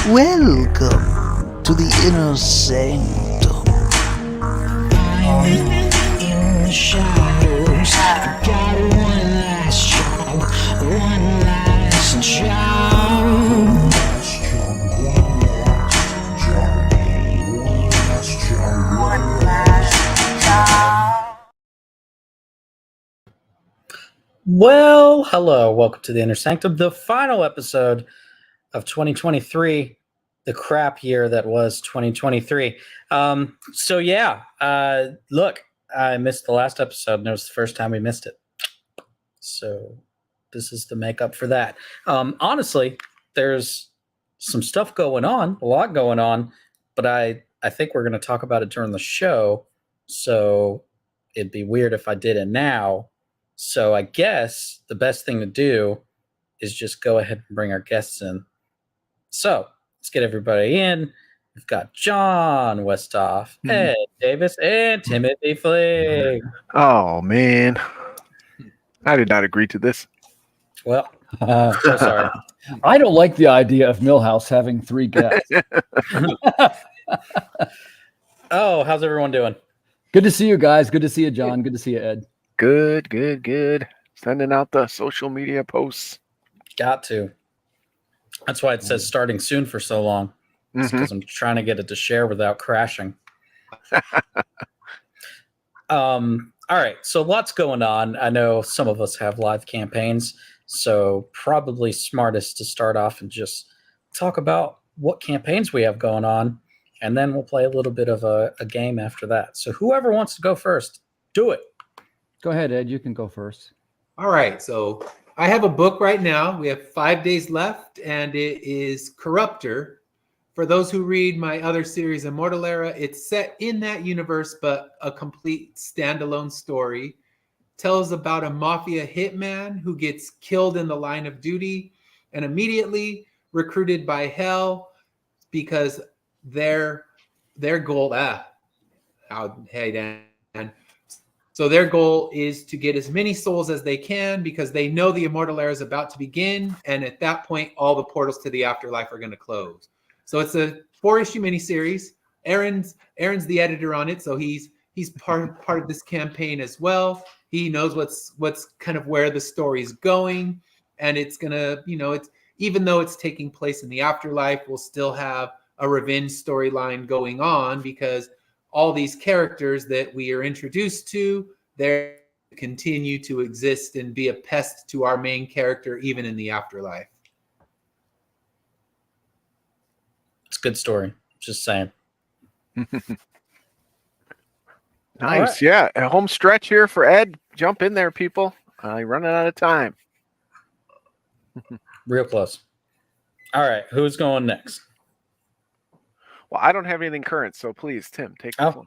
Welcome to the inner sanctum. I'm in the shadows. I got one last job, one last job. Well, hello. Welcome to the Inner Sanctum, the final episode of 2023, the crap year that was 2023. Look, I missed the last episode, and it was the first time we missed it. So this is the makeup for that. Honestly, there's some stuff going on, a lot going on, but I think we're going to talk about it during the show. So it'd be weird if I did it now. So I guess the best thing to do is just go ahead and bring our guests in. So let's get everybody in. We've got John Westhoff, Ed Davis, and Timothy Fleeg. Oh, man. I did not agree to this. Well, so sorry. I don't like the idea of Millhouse having three guests. Oh, how's everyone doing? Good to see you guys. Good to see you, John. Good to see you, Ed. Good. Sending out the social media posts. Got to. That's why it says starting soon for so long. It's because I'm trying to get it to share without crashing. All right, so lots going on. I know some of us have live campaigns, so probably smartest to start off and just talk about what campaigns we have going on, and then we'll play a little bit of a game after that. So whoever wants to go first, do it. Go ahead, Ed. You can go first. All right, so I have a book right now. We have 5 days left, and it is Corruptor. For those who read my other series, Immortal Era, it's set in that universe, but a complete standalone story. Tells about a mafia hitman who gets killed in the line of duty and immediately recruited by Hell because their goal. Hey Dan. So their goal is to get as many souls as they can because they know the Immortal Era is about to begin, and at that point, all the portals to the afterlife are going to close. So it's a 4-issue miniseries. Aaron's the editor on it, so he's part of this campaign as well. He knows what's kind of where the story's going, and it's gonna, it's even though it's taking place in the afterlife, we'll still have a revenge storyline going on because all these characters that we are introduced to, they continue to exist and be a pest to our main character even in the afterlife. It's a good story. Just saying. Nice. Right. Yeah. A home stretch here for Ed. Jump in there, people. You're running out of time. Real close. All right, who's going next? Well, I don't have anything current, so please, Tim, take this one.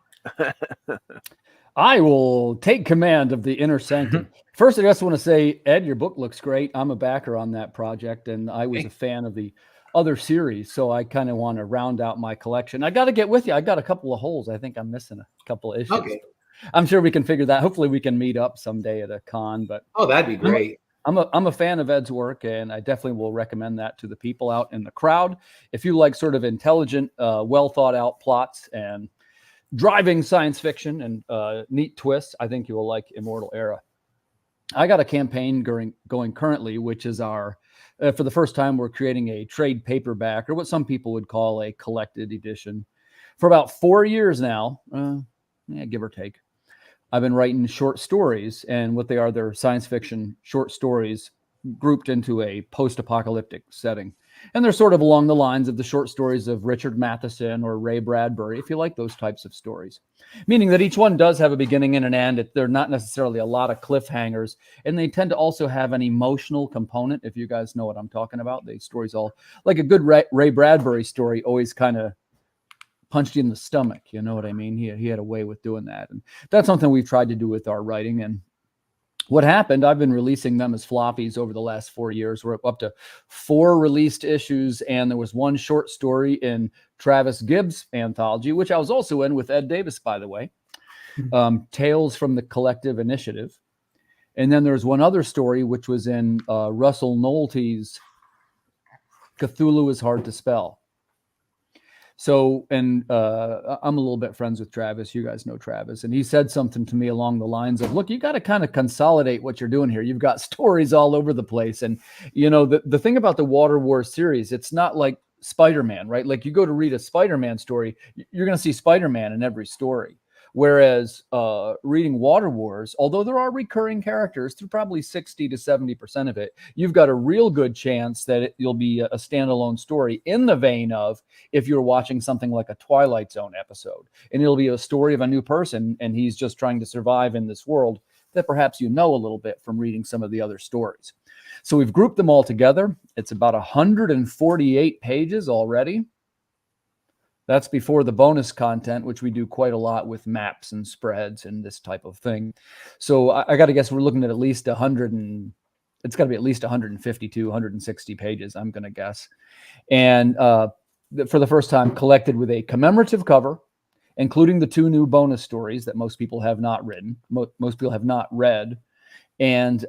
I will take command of the Inner Sanctum. First, I just want to say, Ed, your book looks great. I'm a backer on that project, and I was a fan of the other series, so I kind of want to round out my collection. I got to get with you. I got a couple of holes. I think I'm missing a couple of issues. Okay. I'm sure we can figure that. Hopefully, we can meet up someday at a con. But that'd be great. I'm a fan of Ed's work, and I definitely will recommend that to the people out in the crowd. If you like sort of intelligent, well thought out plots and driving science fiction and neat twists, I think you will like Immortal Era. I got a campaign going currently, which is our, for the first time, we're creating a trade paperback, or what some people would call a collected edition. For about 4 years now, give or take, I've been writing short stories, and what they are, they're science fiction short stories grouped into a post-apocalyptic setting. And they're sort of along the lines of the short stories of Richard Matheson or Ray Bradbury, if you like those types of stories. Meaning that each one does have a beginning and an end. They're not necessarily a lot of cliffhangers, and they tend to also have an emotional component, if you guys know what I'm talking about. The stories all, like a good Ray Bradbury story, always kind of punched you in the stomach. You know what I mean? He had a way with doing that. And that's something we've tried to do with our writing. And what happened, I've been releasing them as floppies over the last 4 years. We're up to 4 released issues, and there was one short story in Travis Gibbs' anthology, which I was also in with Ed Davis, by the way, Tales from the Collective Initiative. And then there's one other story, which was in Russell Nolte's Cthulhu is Hard to Spell. So, and I'm a little bit friends with Travis. You guys know Travis. And he said something to me along the lines of, look, you got to kind of consolidate what you're doing here. You've got stories all over the place. And, you know, the thing about the Water Wars series, it's not like Spider-Man, right? Like you go to read a Spider-Man story, you're going to see Spider-Man in every story. Whereas reading Water Wars, although there are recurring characters through probably 60 to 70% of it, you've got a real good chance that you'll be a standalone story in the vein of if you're watching something like a Twilight Zone episode. And it'll be a story of a new person, and he's just trying to survive in this world that perhaps you know a little bit from reading some of the other stories. So we've grouped them all together. It's about 148 pages already. That's before the bonus content, which we do quite a lot with maps and spreads and this type of thing. So I got to guess we're looking at least 100 and it's got to be at least 152, 160 pages, I'm going to guess. And for the first time, collected with a commemorative cover, including the 2 new bonus stories that most people have not written, most people have not read. And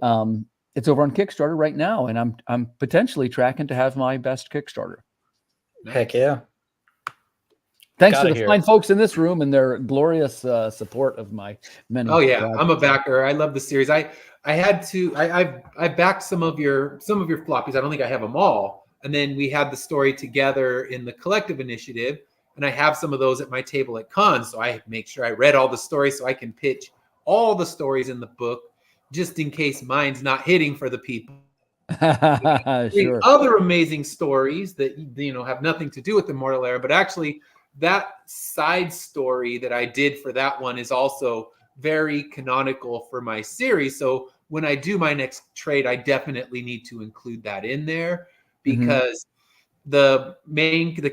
it's over on Kickstarter right now, and I'm potentially tracking to have my best Kickstarter. Heck yeah. Thanks to the fine folks in this room and their glorious support of my many. Oh yeah, projects. I'm a backer. I love the series. I backed some of your floppies. I don't think I have them all. And then we had the story together in the collective initiative, and I have some of those at my table at cons. So I make sure I read all the stories so I can pitch all the stories in the book, just in case mine's not hitting for the people. Sure. Other amazing stories that have nothing to do with the Mortal Era, but actually that side story that I did for that one is also very canonical for my series. So when I do my next trade, I definitely need to include that in there, because the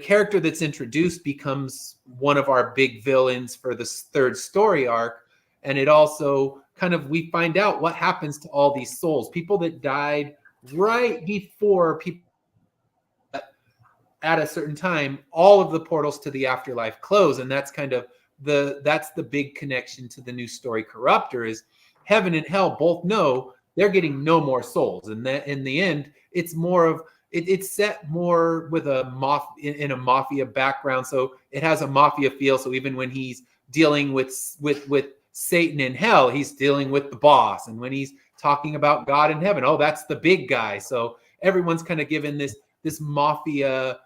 character that's introduced becomes one of our big villains for this 3rd story arc. And it also we find out what happens to all these souls, people that died right before people at a certain time, all of the portals to the afterlife close. And that's that's the big connection to the new story Corruptor, is heaven and hell both know they're getting no more souls. And that in the end, it's more of it's set more with a in a mafia background. So it has a mafia feel. So even when he's dealing with Satan in hell, he's dealing with the boss. And when he's talking about God in heaven, oh, that's the big guy. So everyone's kind of given this mafia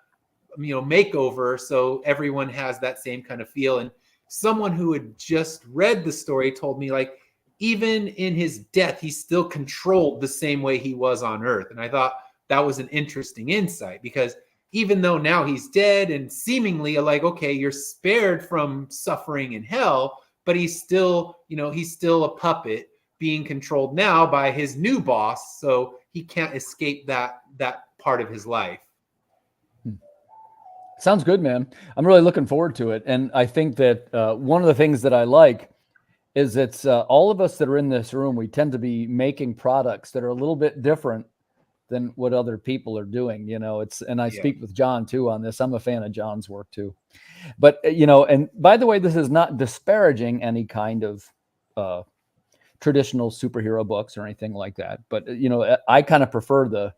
makeover, so everyone has that same kind of feel. And someone who had just read the story told me, like, even in his death, he's still controlled the same way he was on Earth. And I thought that was an interesting insight, because even though now he's dead and seemingly like, okay, you're spared from suffering in hell, but he's still a puppet being controlled now by his new boss. So he can't escape that part of his life. Sounds good, man. I'm really looking forward to it. And I think that one of the things that I like is it's all of us that are in this room, we tend to be making products that are a little bit different than what other people are doing. And I speak with John too on this. I'm a fan of John's work too. But, and by the way, this is not disparaging any kind of traditional superhero books or anything like that. But, I kind of prefer the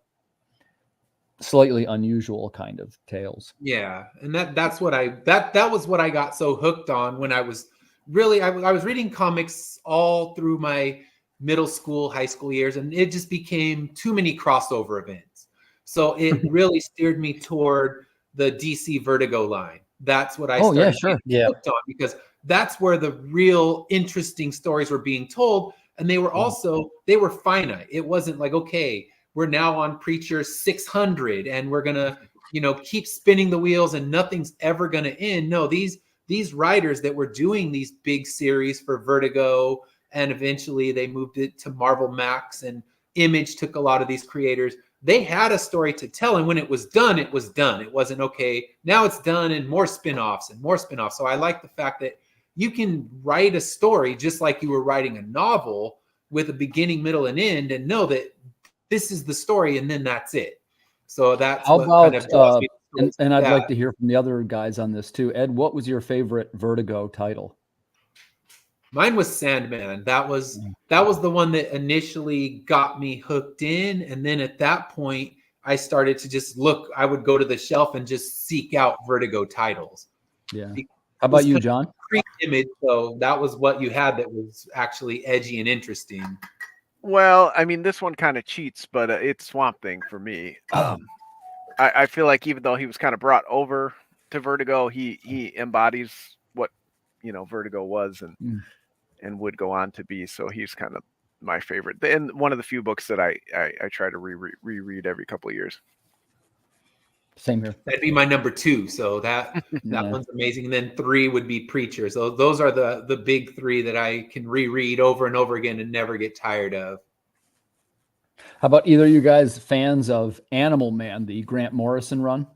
slightly unusual kind of tales. Yeah, and that was what I got so hooked on when I was reading comics all through my middle school, high school years, and it just became too many crossover events. So it really steered me toward the DC Vertigo line. That's what I started hooked on, because that's where the real interesting stories were being told, and they were finite. It wasn't like, okay, we're now on Preacher 600 and we're going to, keep spinning the wheels and nothing's ever going to end. No, these writers that were doing these big series for Vertigo, and eventually they moved it to Marvel Max, and Image took a lot of these creators. They had a story to tell. And when it was done, it was done. It wasn't, okay, now it's done and more spinoffs and more spinoffs. So I like the fact that you can write a story just like you were writing a novel, with a beginning, middle, and end, and know that this is the story, and then that's it. So that's how about and I'd like to hear from the other guys on this too. Ed, what was your favorite Vertigo title? Mine was Sandman. That was the one that initially got me hooked in, and then at that point I started to just look. I would go to the shelf and just seek out Vertigo titles. Yeah. How about you, John? Image, so that was what you had that was actually edgy and interesting. Well, I mean, this one kind of cheats, but it's Swamp Thing for me. I feel like even though he was kind of brought over to Vertigo, he embodies what Vertigo was and would go on to be. So he's kind of my favorite, and one of the few books that I try to reread every couple of years. Same here. That'd be my number 2. So that one's amazing. And then 3 would be Preacher. So those are the big 3 that I can reread over and over again and never get tired of. How about either of you guys fans of Animal Man, the Grant Morrison run?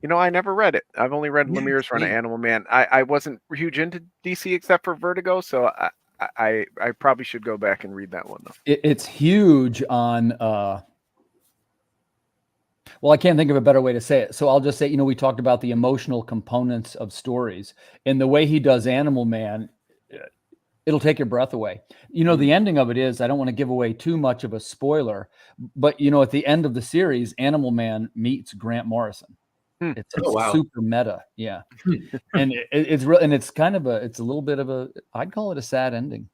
I never read it. I've only read Lemire's run of Animal Man. I wasn't huge into DC except for Vertigo, so I probably should go back and read that one though. It's huge on well, I can't think of a better way to say it. So I'll just say, we talked about the emotional components of stories, and the way he does Animal Man, it'll take your breath away. The ending of it is, I don't want to give away too much of a spoiler, but at the end of the series, Animal Man meets Grant Morrison. It's super meta. Yeah. And it's real. And it's kind of it's a little bit of I'd call it a sad ending.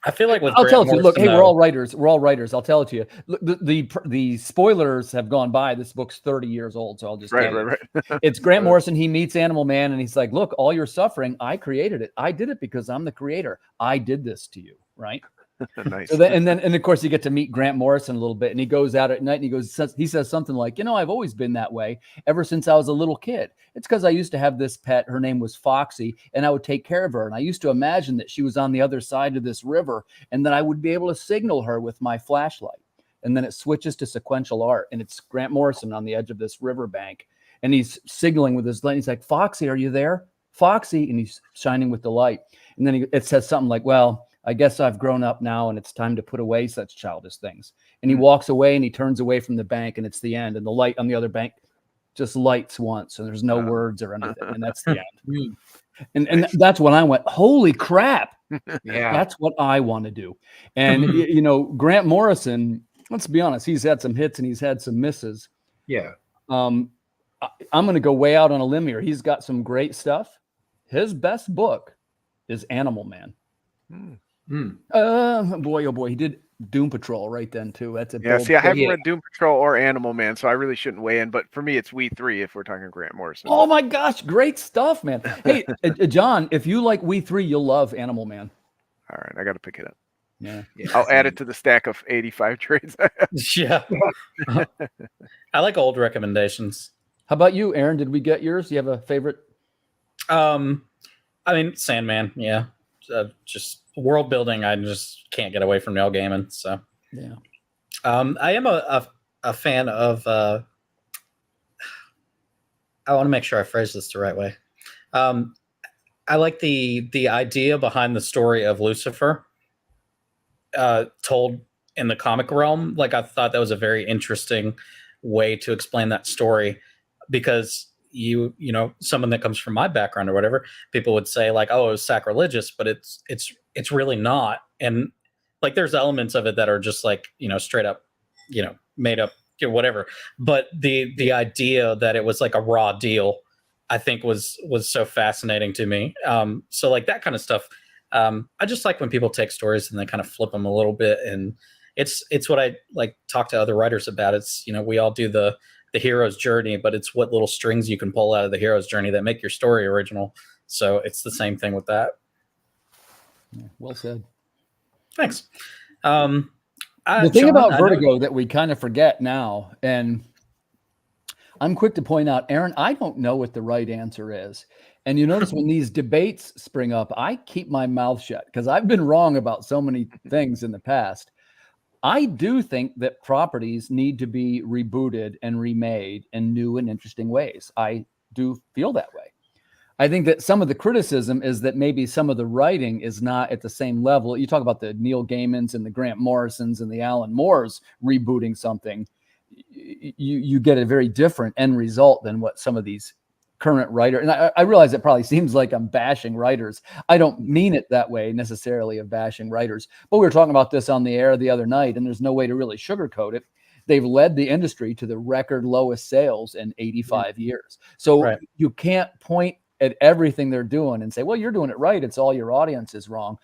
I feel like I'll tell it to you. Look, hey, we're all writers. I'll tell it to you. Look, the spoilers have gone by. This book's 30 years old, so I'll just tell you. Right. It's Grant Morrison. He meets Animal Man, and he's like, "Look, all your suffering, I created it. I did it because I'm the creator. I did this to you, right?" Nice. So and of course you get to meet Grant Morrison a little bit, and he goes out at night and he says something like, I've always been that way ever since I was a little kid. It's because I used to have this pet. Her name was Foxy, and I would take care of her. And I used to imagine that she was on the other side of this river, and that I would be able to signal her with my flashlight. And then it switches to sequential art, and it's Grant Morrison on the edge of this riverbank, and he's signaling with his light. He's like, "Foxy, are you there? Foxy?" And he's shining with the light. And then it says something like, "Well, I guess I've grown up now, and it's time to put away such childish things." And he walks away, and he turns away from the bank, and it's the end. And the light on the other bank just lights once, and there's no words or anything, and that's the end. And that's when I went, "Holy crap!" Yeah, that's what I want to do. And Grant Morrison, let's be honest, he's had some hits and he's had some misses. Yeah. I'm going to go way out on a limb here. He's got some great stuff. His best book is Animal Man. Boy, oh boy, he did Doom Patrol right then too. That's a See, I haven't read Doom Patrol or Animal Man, so I really shouldn't weigh in. But for me, it's We Three if we're talking Grant Morrison. Oh my gosh, great stuff, man! Hey, John, if you like We Three, you'll love Animal Man. All right, I got to pick it up. Yeah. I'll add it to the stack of 85 trades. Yeah, I like old recommendations. How about you, Aaron? Did we get yours? Do you have a favorite? I mean, Sandman. Yeah, just world building. I just can't get away from Neil Gaiman. So yeah, I am a fan of. I want to make sure I phrase this the right way. I like the idea behind the story of Lucifer, told in the comic realm. Like, I thought that was a very interesting way to explain that story, because someone that comes from my background or whatever, people would say like, "Oh, it was sacrilegious," but it's really not. And like, there's elements of it that are just like, straight up, made up, whatever. But the idea that it was like a raw deal, I think was so fascinating to me. So like that kind of stuff. I just like when people take stories and they kind of flip them a little bit, and it's what I like talk to other writers about. It's, we all do the hero's journey, but it's what little strings you can pull out of the hero's journey that make your story original. So it's the same thing with that. Yeah, well said. Thanks. The thing John, about Vertigo that we kind of forget now, and I'm quick to point out, Aaron, I don't know what the right answer is. And you notice when these debates spring up, I keep my mouth shut because I've been wrong about so many things in the past. I do think that properties need to be rebooted and remade in new and interesting ways. I do feel that way. I think that some of the criticism is that maybe some of the writing is not at the same level. You talk about the Neil Gaimans and the Grant Morrisons and the Alan Moores rebooting something. You get a very different end result than what some of these current writers. And I realize it probably seems like I'm bashing writers. I don't mean it that way necessarily, of bashing writers. But we were talking about this on the air the other night, and there's no way to really sugarcoat it. they've led the industry to the record lowest sales in 85 years. So Right. you can't point at everything they're doing and say, well, you're doing it right. It's all your audience is wrong.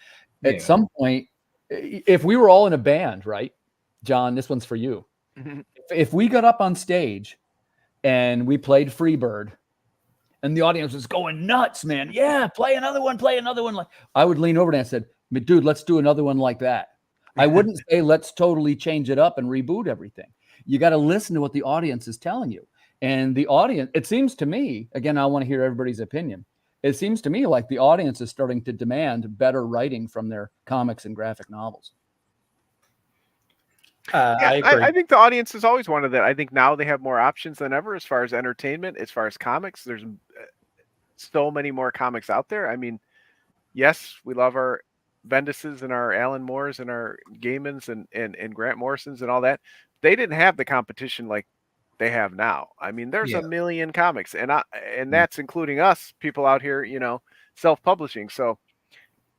At some point, if we were all in a band, right, John, this one's for you. If we got up on stage and we played Freebird and the audience was going nuts, man. Yeah, play another one. Like, I would lean over and I said, dude, let's do another one like that. I wouldn't say let's totally change it up and reboot everything. You got to listen to what the audience is telling you. And the audience, it seems to me, again, I want to hear everybody's opinion. It seems to me like the audience is starting to demand better writing from their comics and graphic novels. I agree. I think the audience has always wanted that. I think now they have more options than ever as far as entertainment, as far as comics. There's so many more comics out there. I mean, yes, we love our Bendises and our Alan Moores and our Gaimans and Grant Morrisons and all that. They didn't have the competition like they have now. I mean, there's a million comics, and that's including us, people out here, you know, self-publishing. So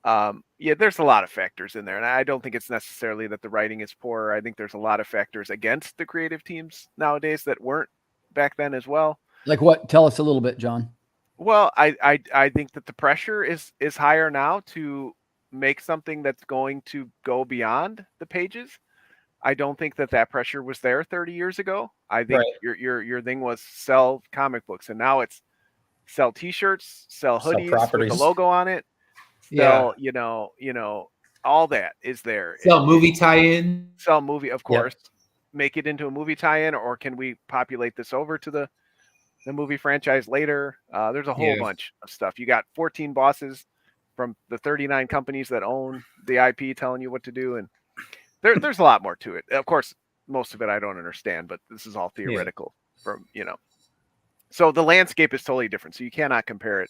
there's a lot of factors in there, and I don't think it's necessarily that the writing is poor. I think there's a lot of factors against the creative teams nowadays that weren't back then as well. Like what? Tell us a little bit, John. Well, I think that the pressure is higher now to make something that's going to go beyond the pages. I don't think that pressure was there 30 years ago. I think your thing was sell comic books, and now it's sell T-shirts, sell hoodies with the logo on it. Sell, you know, all that is there. Sell movie tie-in. Sell movie, of course. Make it into a movie tie-in, or can we populate this over to the movie franchise later? There's a whole bunch of stuff. You got 14 bosses from the 39 companies that own the IP telling you what to do, and there's a lot more to it. Of course, most of it I don't understand, but this is all theoretical from, you know. So the landscape is totally different. So you cannot compare it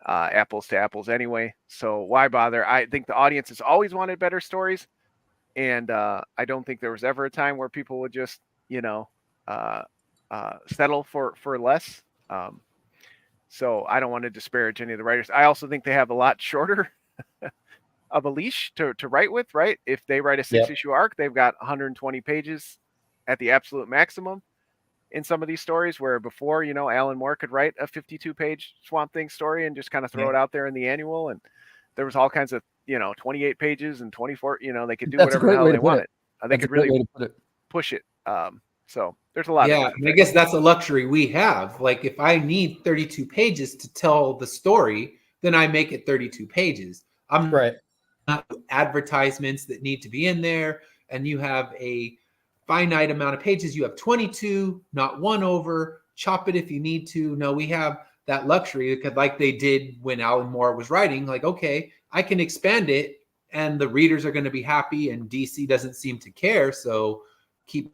apples to apples anyway. So why bother? I think the audience has always wanted better stories, and I don't think there was ever a time where people would just, you know, settle for less. So I don't want to disparage any of the writers. I also think they have a lot shorter of a leash to write with, right? If they write a 6-issue arc, they've got 120 pages at the absolute maximum in some of these stories, where before, you know, Alan Moore could write a 52-page Swamp Thing story and just kind of throw it out there in the annual, and there was all kinds of, you know, 28 pages and 24, you know, they could do whatever the hell they wanted. They could really push it. So there's a lot of I guess that's a luxury we have. Like, if I need 32 pages to tell the story, then I make it 32 pages. I'm not advertisements that need to be in there, and you have a finite amount of pages. You have 22, not one over. Chop it if you need to. No, we have that luxury, because like they did when Alan Moore was writing, like, okay, I can expand it and the readers are going to be happy, and DC doesn't seem to care. So keep,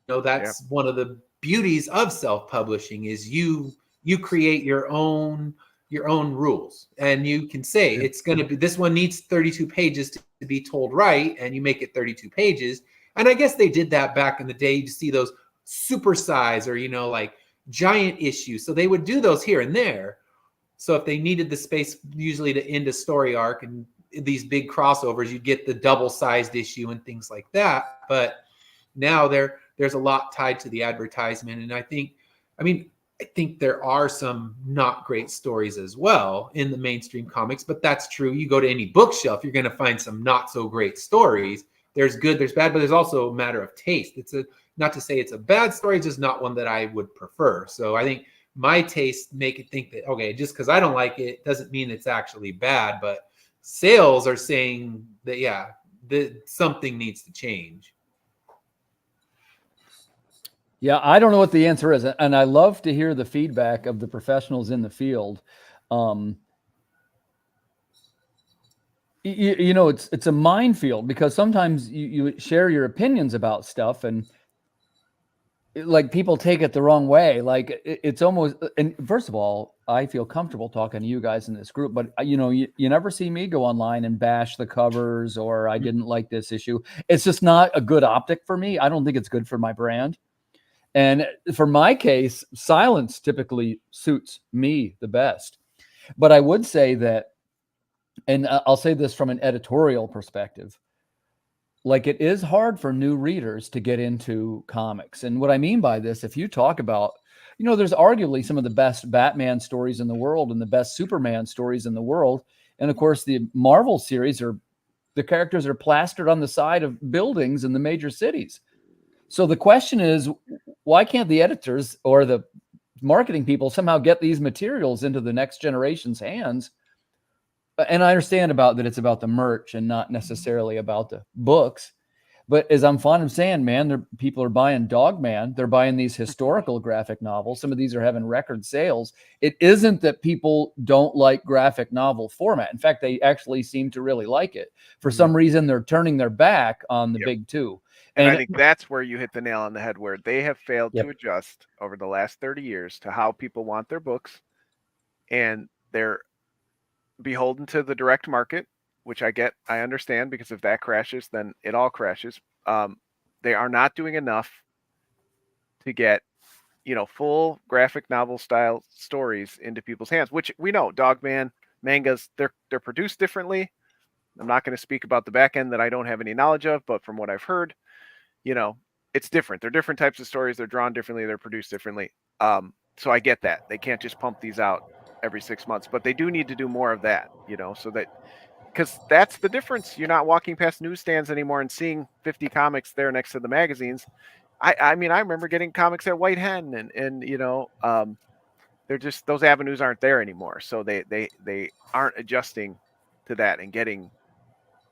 that's one of the beauties of self-publishing, is you create your own rules, and you can say it's going to be, this one needs 32 pages to be told right, and you make it 32 pages. And I guess they did that back in the day. You see those super size, or, you know, like giant issues. So they would do those here and there. So if they needed the space usually to end a story arc, and these big crossovers, you'd get the double-sized issue and things like that. But now there's a lot tied to the advertisement. And I think there are some not great stories as well in the mainstream comics, but that's true. You go to any bookshelf, you're going to find some not so great stories. There's good, there's bad, but there's also a matter of taste. It's not to say it's a bad story, it's just not one that I would prefer. So I think my tastes make it think that, okay, just because I don't like it doesn't mean it's actually bad, but sales are saying that, that something needs to change. Yeah, I don't know what the answer is, and I love to hear the feedback of the professionals in the field. You know, it's a minefield, because sometimes you share your opinions about stuff, and like people take it the wrong way. Like it's almost, and first of all, I feel comfortable talking to you guys in this group, but you know, you never see me go online and bash the covers, or I didn't like this issue. It's just not a good optic for me. I don't think it's good for my brand. And for my case, silence typically suits me the best. But I would say that, and I'll say this from an editorial perspective, like it is hard for new readers to get into comics. And what I mean by this, if you talk about, there's arguably some of the best Batman stories in the world and the best Superman stories in the world. And of course, the Marvel series the characters are plastered on the side of buildings in the major cities. So the question is, why can't the editors or the marketing people somehow get these materials into the next generation's hands? And I understand about that it's about the merch and not necessarily about the books. But as I'm fond of saying, man, people are buying Dogman. They're buying these historical graphic novels. Some of these are having record sales. It isn't that people don't like graphic novel format. In fact, they actually seem to really like it. For some reason, they're turning their back on the big two. And I think that's where you hit the nail on the head, where they have failed Yep. to adjust over the last 30 years to how people want their books. And they're beholden to the direct market, which I understand, because if that crashes, then it all crashes. They are not doing enough to get, full graphic novel style stories into people's hands, which we know Dogman mangas, they're produced differently. I'm not going to speak about the back end that I don't have any knowledge of, but from what I've heard, it's different. They're different types of stories. They're drawn differently. They're produced differently. So I get that. They can't just pump these out every 6 months, but they do need to do more of that, so that, because that's the difference. You're not walking past newsstands anymore and seeing 50 comics there next to the magazines. I mean, I remember getting comics at White Hen, and they're just, those avenues aren't there anymore. So they aren't adjusting to that and getting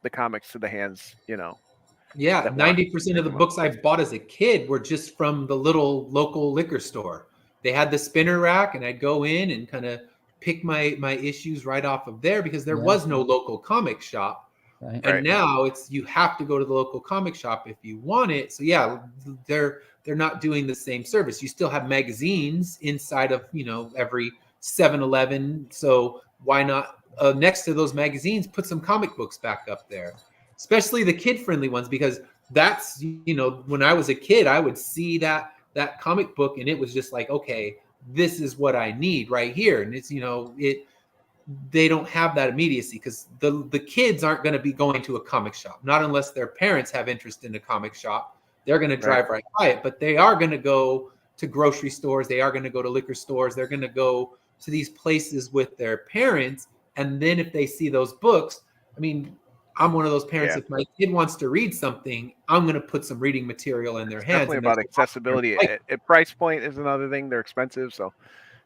the comics to the hands, Yeah, that 90% of the books I bought as a kid were just from the little local liquor store. They had the spinner rack, and I'd go in and kind of pick my issues right off of there, because there was no local comic shop. Right. And now you have to go to the local comic shop if you want it. So yeah, they're not doing the same service. You still have magazines inside of, every 7-Eleven. So why not next to those magazines put some comic books back up there? Especially the kid-friendly ones, because that's, when I was a kid, I would see that comic book, and it was just like, okay, this is what I need right here. And it's, they don't have that immediacy, because the kids aren't going to be going to a comic shop, not unless their parents have interest in a comic shop. They're going to drive right by it, but they are going to go to grocery stores. They are going to go to liquor stores. They're going to go to these places with their parents. And then if they see those books, I mean, I'm one of those parents. Yeah. If my kid wants to read something, I'm going to put some reading material in their hands. Definitely about accessibility. At price point is another thing. They're expensive, so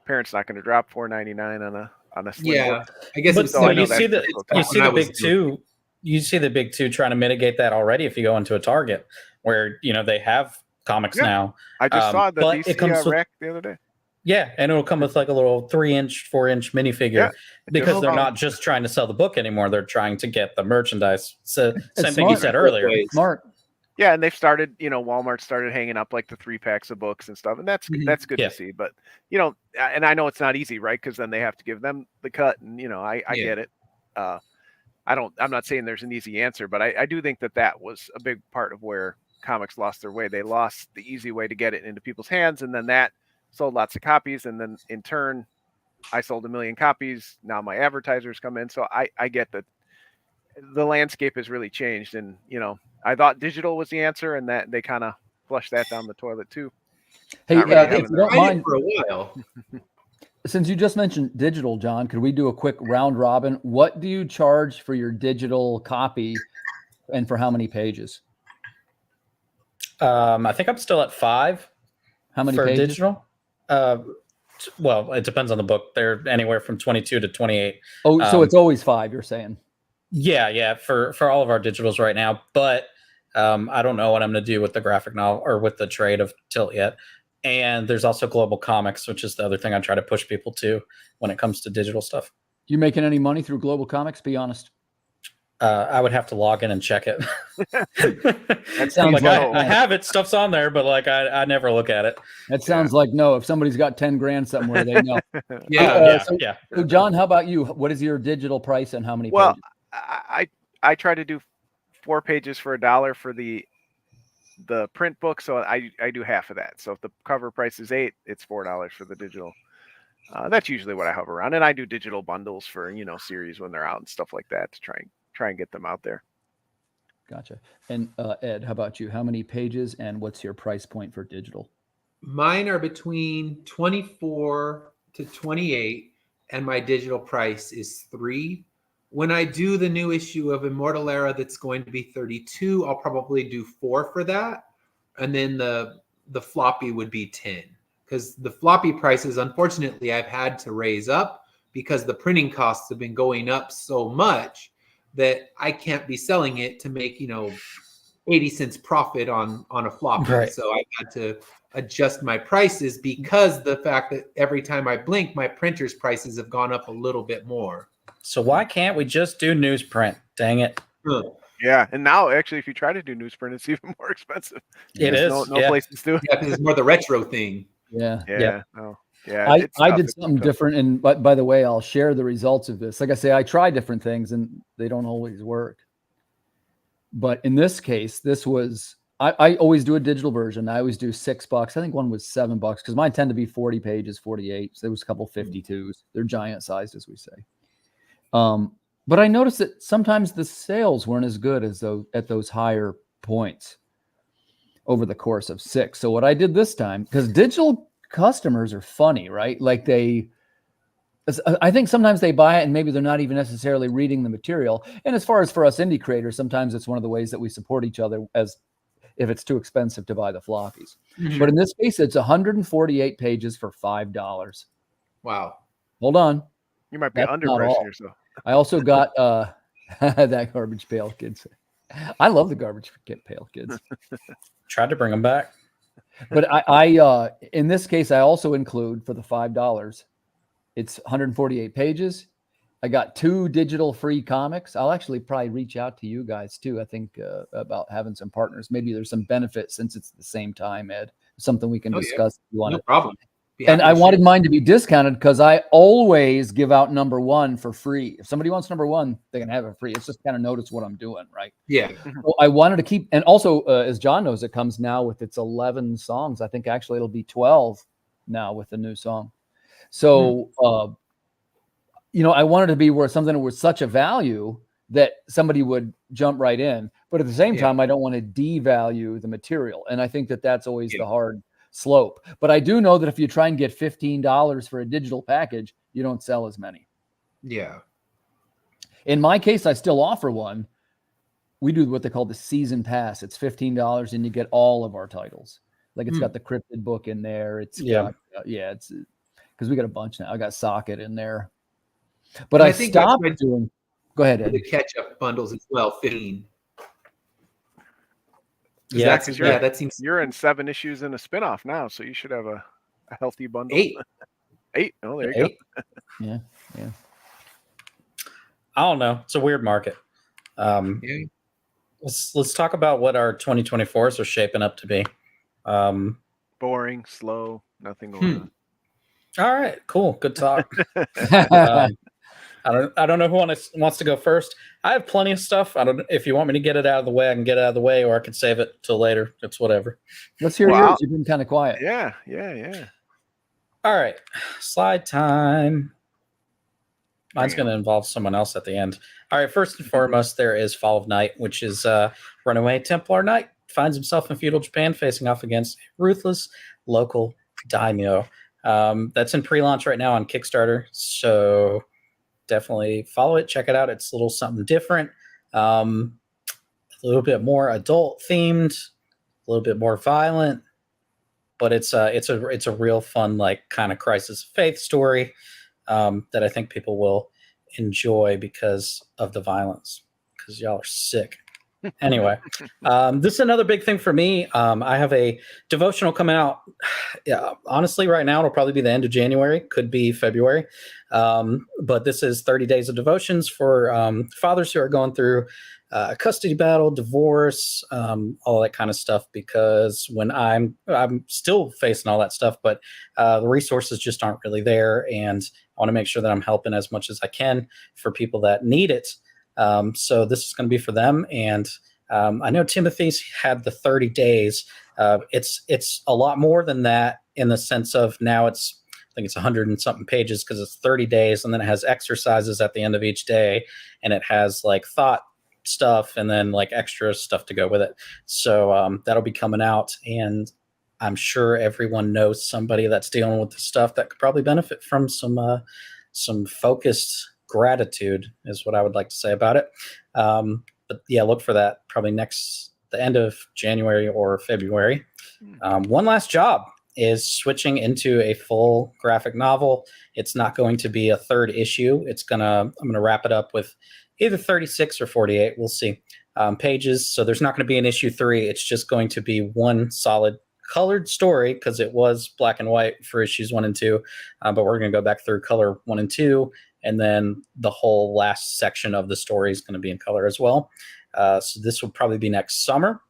parents not going to drop $4.99 on a slim book. I guess But it's so I know you see that's the difficult. big two. You see the big two trying to mitigate that already. If you go into a Target where they have comics now, I just saw the but DC it comes with, rack the other day. yeah, and it'll come with like a little 3-inch, 4-inch minifigure, because they're not just trying to sell the book anymore. They're trying to get the merchandise. So same thing you said earlier. Smart. Yeah, and they've started, Walmart started hanging up like the 3 packs of books and stuff, and that's good to see. But and I know it's not easy, right? Because then they have to give them the cut, and I get it. I'm not saying there's an easy answer, but I do think that was a big part of where comics lost their way. They lost the easy way to get it into people's hands, and then that sold lots of copies, and then in turn, I sold 1 million copies. Now my advertisers come in, so I get that the landscape has really changed, and I thought digital was the answer, and that they kind of flushed that down the toilet too. Hey, if you don't mind, for a while. Since you just mentioned digital, John, could we do a quick round robin? What do you charge for your digital copy, and for how many pages? I think I'm still at 5. How many for pages? digital? Well, it depends on the book. They're anywhere from 22 to 28. Oh, so it's always 5, you're saying? Yeah, for all of our digitals right now. But I don't know what I'm going to do with the graphic novel or with the trade of Tilt yet. And there's also Global Comics, which is the other thing I try to push people to when it comes to digital stuff. You making any money through Global Comics? Be honest. I would have to log in and check it. That sounds like I have it. Stuff's on there, but I never look at it. That sounds like no. If somebody's got 10 grand somewhere, they know. Yeah. So John, how about you? What is your digital price and how many Well, pages? I try to do 4 pages for $1 for the print book, so I do half of that. So if the cover price is $8, it's $4 for the digital. That's usually what I hover around, and I do digital bundles for series when they're out and stuff like that to try and get them out there. Gotcha. And Ed, how about you? How many pages and what's your price point for digital? Mine are between 24 to 28, and my digital price is 3. When I do the new issue of Immortal Era that's going to be 32, I'll probably do 4 for that. And then the floppy would be 10. Because the floppy prices, unfortunately, I've had to raise up because the printing costs have been going up so much that I can't be selling it to make, 80 cents profit on a floppy. Right. So I had to adjust my prices because the fact that every time I blink, my printer's prices have gone up a little bit more. So why can't we just do newsprint? Dang it. Huh. Yeah, and now actually, if you try to do newsprint, it's even more expensive. It There's is. no Yeah. places to do it. Yeah, because it's more the retro thing. Yeah. Yeah, no, yeah. I it's tough. did It's something tough. different. And by the way, I'll share the results of this. Like I say, I try different things and they don't always work. But in this case, this was, I always do a digital version. I always do $6. I think one was $7 because mine tend to be 40 pages, 48. So there was a couple 52s. They're giant sized, as we say. But I noticed that sometimes the sales weren't as good as those at those higher points over the course of 6. So what I did this time, because digital customers are funny, right? Like I think sometimes they buy it and maybe they're not even necessarily reading the material. And as far as for us indie creators, sometimes it's one of the ways that we support each other as if it's too expensive to buy the floppies. Mhm. But in this case, it's 148 pages for $5. Wow. Hold on. You might be That's not underpricing all. yourself. I also got that Garbage Pail Kids. I love the Garbage Pail Kids. Tried to bring them back. But I in this case, I also include for the $5. It's 148 pages. I got 2 digital free comics. I'll actually probably reach out to you guys too. I think about having some partners. Maybe there's some benefit since it's the same time, Ed. Something we can Oh, yeah. discuss if you want No to. problem. Be And happy I to wanted share. mine to be discounted because I always give out number 1 for free. If somebody wants number 1, they can have it free. It's just kind of notice what I'm doing, right? Yeah. So I wanted to keep, and also as John knows, it comes now with its 11 songs. I think actually it'll be 12 now with the new song. So, I wanted to be where something was such a value that somebody would jump right in. But at the same time, I don't want to devalue the material. And I think that that's always the hard slope. But I do know that if you try and get $15 for a digital package, you don't sell as many. Yeah. In my case, I still offer one. We do what they call the season pass. It's $15 and you get all of our titles. Like it's got the cryptid book in there. It's got, it's because we got a bunch now. I got Socket in there. But And I think that's stopped when- doing. Go ahead, Ed. The catch-up bundles as well, 15. Yeah, because that seems you're in 7 issues in a spinoff now, so you should have a healthy bundle. 8. 8. Oh, there you 8. Yeah. I don't know. It's a weird market. Yeah. Let's talk about what our 2024s are shaping up to be. go. Boring, slow, nothing going on. All right, cool. Good talk. I don't know who wants to go first. I have plenty of stuff. I don't. If you want me to get it out of the way, I can get it out of the way, or I can save it till later. It's whatever. Let's hear Wow. yours. You've been kind of quiet. Yeah. All right, slide time. Mine's going to involve someone else at the end. All right, first and foremost, there is Fall of Night, which is runaway Templar knight finds himself in feudal Japan facing off against a ruthless local daimyo. That's in pre-launch right now on Kickstarter, so definitely follow it, check it out. It's a little something different, a little bit more adult themed, a little bit more violent, but it's a real fun, like, kind of crisis of faith story that I think people will enjoy because of the violence, because y'all are sick. Anyway, this is another big thing for me. I have a devotional coming out. Yeah, honestly, right now it'll probably be the end of January, could be February. But this is 30 days of devotions for fathers who are going through a custody battle, divorce, all that kind of stuff. Because when I'm still facing all that stuff, but the resources just aren't really there, and I want to make sure that I'm helping as much as I can for people that need it. So this is going to be for them. And I know Timothy's had the 30 days. It's a lot more than that in the sense of now I think it's 100 and something pages because it's 30 days. And then it has exercises at the end of each day. And it has like thought stuff and then like extra stuff to go with it. So that'll be coming out, and I'm sure everyone knows somebody that's dealing with the stuff that could probably benefit from some focused gratitude, is what I would like to say about it. But yeah, look for that probably the end of January or February. One last job is switching into a full graphic novel. It's not going to be a third issue. I'm gonna wrap it up with either 36 or 48. We'll see. Pages. So there's not going to be an issue 3. It's just going to be one solid colored story, because it was black and white for issues 1 and 2. But we're going to go back through color 1 and 2, and then the whole last section of the story is going to be in color as well. So this will probably be next summer,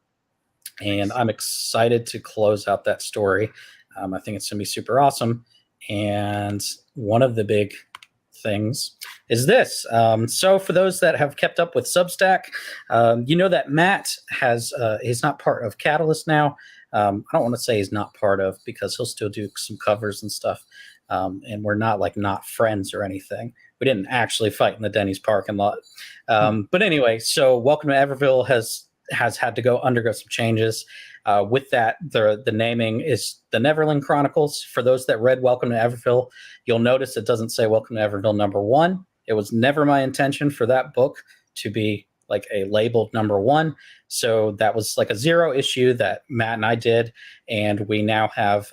and I'm excited to close out that story. I think it's going to be super awesome. And one of the big things is this. So for those that have kept up with Substack, you know that Matt he's not part of Catalyst now. I don't want to say he's not part of, because he'll still do some covers and stuff. And we're not friends or anything. We didn't actually fight in the Denny's parking lot. But anyway, so Welcome to Everville has had to undergo some changes. With that, the naming is the Neverland Chronicles. For those that read Welcome to Everville, you'll notice it doesn't say Welcome to Everville #1. It was never my intention for that book to be like a labeled #1. So that was like a 0 issue that Matt and I did. And we now have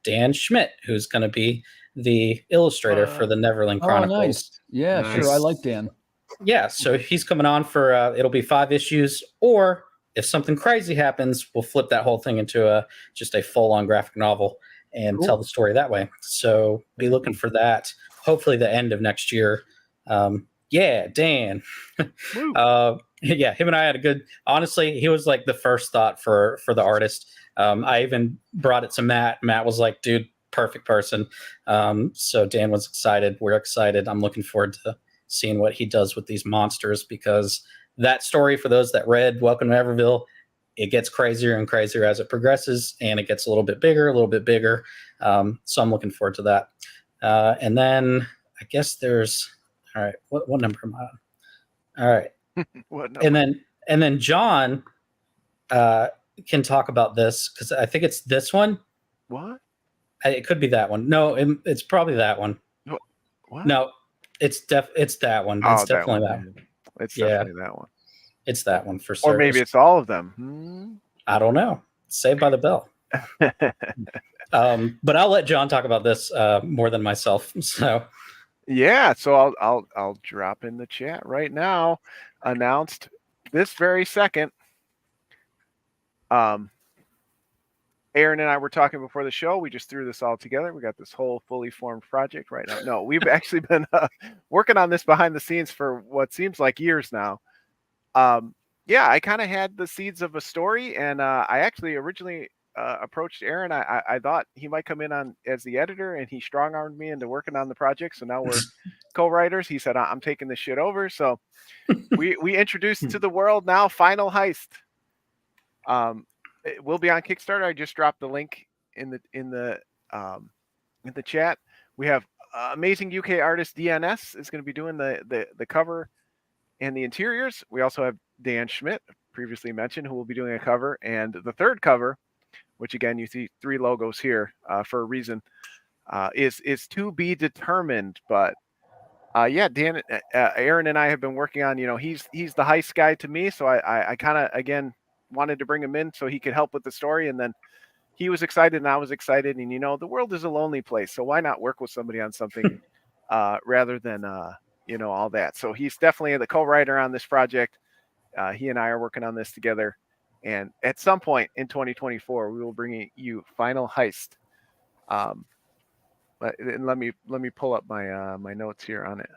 Dan Schmidt, who's going to be the illustrator for the Neverland Chronicles. Oh, nice. Yeah, Nice. sure. I like Dan. Yeah, so he's coming on for it'll be 5 issues, or if something crazy happens, we'll flip that whole thing into just a full-on graphic novel and tell the story that way. So be looking for that. Hopefully the end of next year. Yeah, Dan. Yeah, him and I had a good. Honestly, he was like the first thought for the artist. I even brought it to Matt. Matt was like, "Dude, perfect person." So Dan was excited. We're excited. I'm looking forward to seeing what he does with these monsters, because that story, for those that read Welcome to Everville, it gets crazier and crazier as it progresses, and it gets a little bit bigger. So I'm looking forward to that. And then I guess there's, all right, what number am I on? All right. What number? And then John can talk about this, because I think it's this one. What? It could be that one. No, it's probably that one. What? No, it's that one. Oh, It's definitely that one. It's definitely that one. It's that one for sure. Or maybe it's all of them. I don't know. Saved by the Bell. But I'll let John talk about this more than myself. So yeah, so I'll drop in the chat right now. Announced this very second. Aaron and I were talking before the show. We just threw this all together. We got this whole fully formed project right now. No, we've actually been working on this behind the scenes for what seems like years now. Yeah, I kind of had the seeds of a story, and I actually originally approached Aaron. I thought he might come in on as the editor, and he strong-armed me into working on the project. So now we're co-writers. He said, I'm taking this shit over. So we introduced to the world now Final Heist. It will be on Kickstarter. I just dropped the link in the chat. We have amazing UK artist DNS is going to be doing the cover and the interiors. We also have Dan Schmidt, previously mentioned, who will be doing a cover, and the third cover, which again you see 3 logos here for a reason, is to be determined. But yeah, Dan, Aaron and I have been working on. He's the heist guy to me, so I kind of again wanted to bring him in so he could help with the story, and then he was excited and I was excited, and the world is a lonely place, so why not work with somebody on something rather than all that. So he's definitely the co-writer on this project. He and I are working on this together, and at some point in 2024 we will bring you Final Heist. Let me pull up my notes here on it.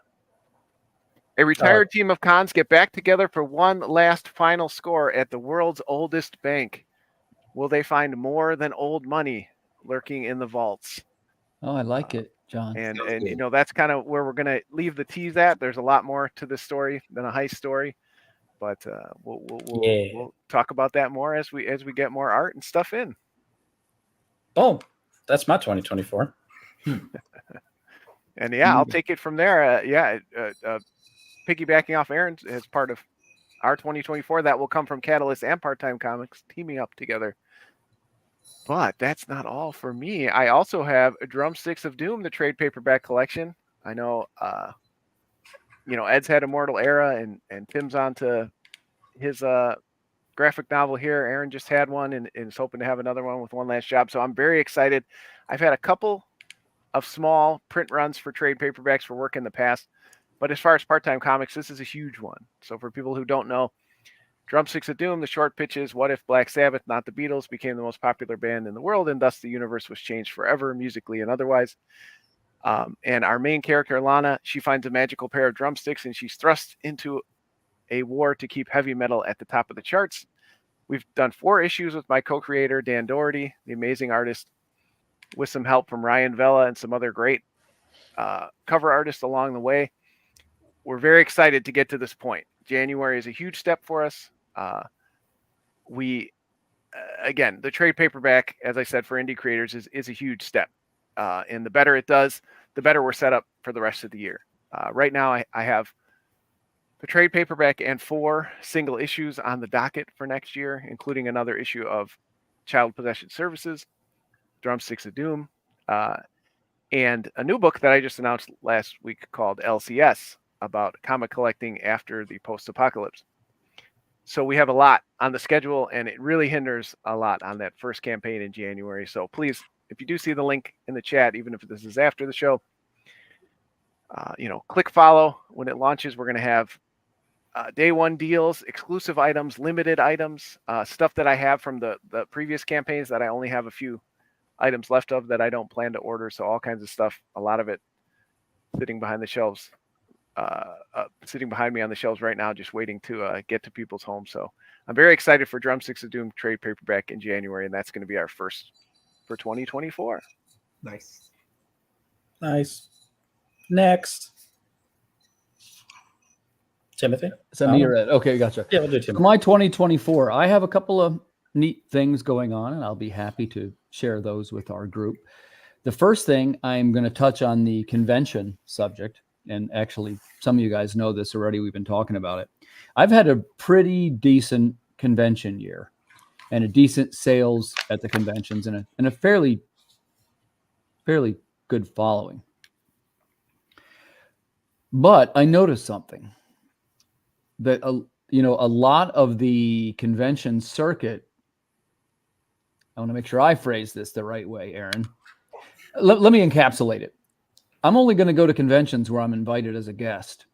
A retired team of cons get back together for one last final score at the world's oldest bank. Will they find more than old money lurking in the vaults? Oh, I like it, John. And that's kind of where we're going to leave the tease at. There's a lot more to this story than a heist story, but we'll talk about that more as we get more art and stuff in. Oh, that's my 2024. And yeah, I'll take it from there. Piggybacking off Aaron's as part of our 2024. That will come from Catalyst and Part-Time Comics teaming up together. But that's not all for me. I also have Drumsticks of Doom, the trade paperback collection. I know, Ed's had Immortal Era, and Tim's on to his graphic novel here. Aaron just had one and is hoping to have another one with One Last Job. So I'm very excited. I've had a couple of small print runs for trade paperbacks for work in the past. But as far as Part-Time Comics, this is a huge one. So for people who don't know, Drumsticks of Doom, the short pitches, what if Black Sabbath, not the Beatles, became the most popular band in the world, and thus the universe was changed forever, musically and otherwise. And our main character, Lana, she finds a magical pair of drumsticks, and she's thrust into a war to keep heavy metal at the top of the charts. We've done 4 issues with my co-creator, Dan Doherty, the amazing artist, with some help from Ryan Vela and some other great cover artists along the way. We're very excited to get to this point. January is a huge step for us. Again, the trade paperback, as I said, for indie creators is a huge step. And the better it does, the better we're set up for the rest of the year. Right now, I have the trade paperback and 4 single issues on the docket for next year, including another issue of Child Possession Services, Drumsticks of Doom, and a new book that I just announced last week called LCS, about comic collecting after the post-apocalypse. So we have a lot on the schedule, and it really hinders a lot on that first campaign in January. So please, if you do see the link in the chat, even if this is after the show, click follow. When it launches, we're going to have day 1 deals, exclusive items, limited items, stuff that I have from the previous campaigns that I only have a few items left of that I don't plan to order. So all kinds of stuff, a lot of it sitting behind the shelves. Sitting behind me on the shelves right now, just waiting to get to people's homes. So I'm very excited for Drumsticks of Doom trade paperback in January, and that's going to be our first for 2024. Nice. Next, Timothy. Send me your ed. Okay, gotcha. Yeah, we'll do For Timothy. my 2024, I have a couple of neat things going on, and I'll be happy to share those with our group. The first thing, I'm going to touch on the convention subject. And actually, some of you guys know this already. We've been talking about it. I've had a pretty decent convention year and a decent sales at the conventions and a fairly good following. But I noticed something that, a lot of the convention circuit, I want to make sure I phrase this the right way, Aaron. Let me encapsulate it. I'm only going to go to conventions where I'm invited as a guest,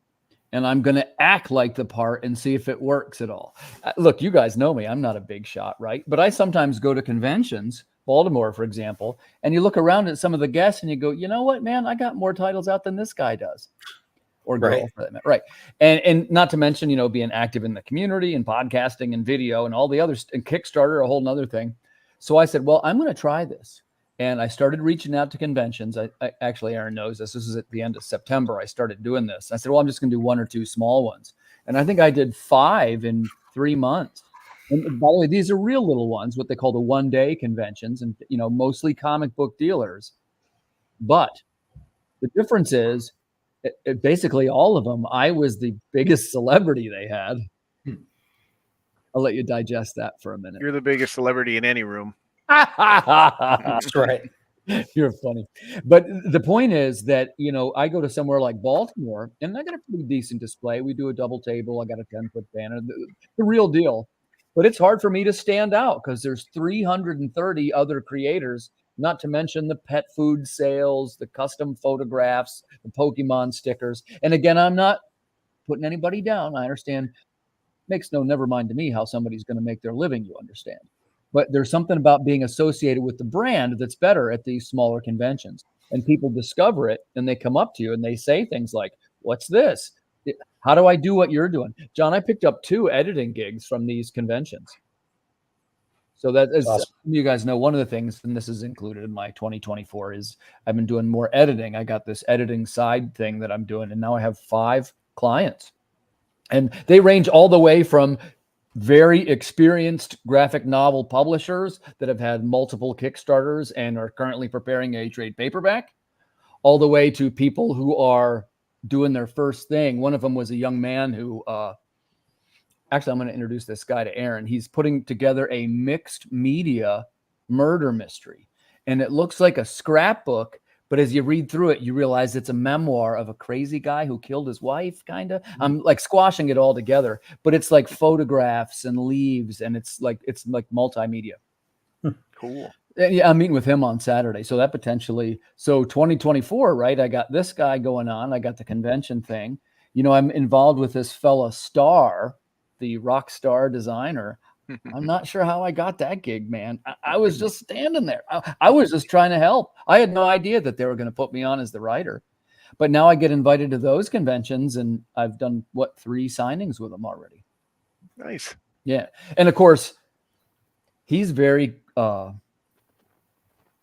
and I'm going to act like the part and see if it works at all. Look, you guys know me. I'm not a big shot, right? But I sometimes go to conventions, Baltimore, for example, and you look around at some of the guests and you go, you know what, man, I got more titles out than this guy does. Or girl, Right. for that matter. Right. And not to mention, being active in the community and podcasting and video and all the others, and Kickstarter, a whole nother thing. So I said, well, I'm going to try this. And I started reaching out to conventions. I actually, Aaron knows this. This is at the end of September. I started doing this. I said, well, I'm just going to do 1 or 2 small ones. And I think I did 5 in 3 months. And by the way, these are real little ones, what they call the one-day conventions, and mostly comic book dealers. But the difference is, basically all of them, I was the biggest celebrity they had. I'll let you digest that for a minute. You're the biggest celebrity in any room. That's right. You're funny. But the point is that, I go to somewhere like Baltimore and I got a pretty decent display. We do a double table. I got a 10-foot banner, the real deal. But it's hard for me to stand out because there's 330 other creators, not to mention the pet food sales, the custom photographs, the Pokemon stickers. And again, I'm not putting anybody down. I understand. Makes no never mind to me how somebody's going to make their living, you understand. But there's something about being associated with the brand that's better at these smaller conventions. And people discover it and they come up to you and they say things like, what's this? How do I do what you're doing? John, I picked up 2 editing gigs from these conventions. So that is, Awesome. You guys know, one of the things, and this is included in my 2024, is I've been doing more editing. I got this editing side thing that I'm doing, and now I have 5 clients. And they range all the way from very experienced graphic novel publishers that have had multiple Kickstarters and are currently preparing a trade paperback, all the way to people who are doing their first thing. One of them was a young man who actually, I'm going to introduce this guy to Aaron. He's putting together a mixed media murder mystery. And it looks like a scrapbook, but as you read through it, you realize it's a memoir of a crazy guy who killed his wife, kind of. I'm like squashing it all together, but it's like photographs and leaves, and it's like multimedia. Cool. Yeah, I'm meeting with him on Saturday. So that potentially, so 2024, right? I got this guy going on. I got the convention thing. You know, I'm involved with this fella Star, the rock star designer. I'm not sure how I got that gig, man. I was just standing there. I was just trying to help. I had no idea that they were going to put me on as the writer. But now I get invited to those conventions, and I've done, 3 signings with them already. Nice. Yeah. And of course, he's very, let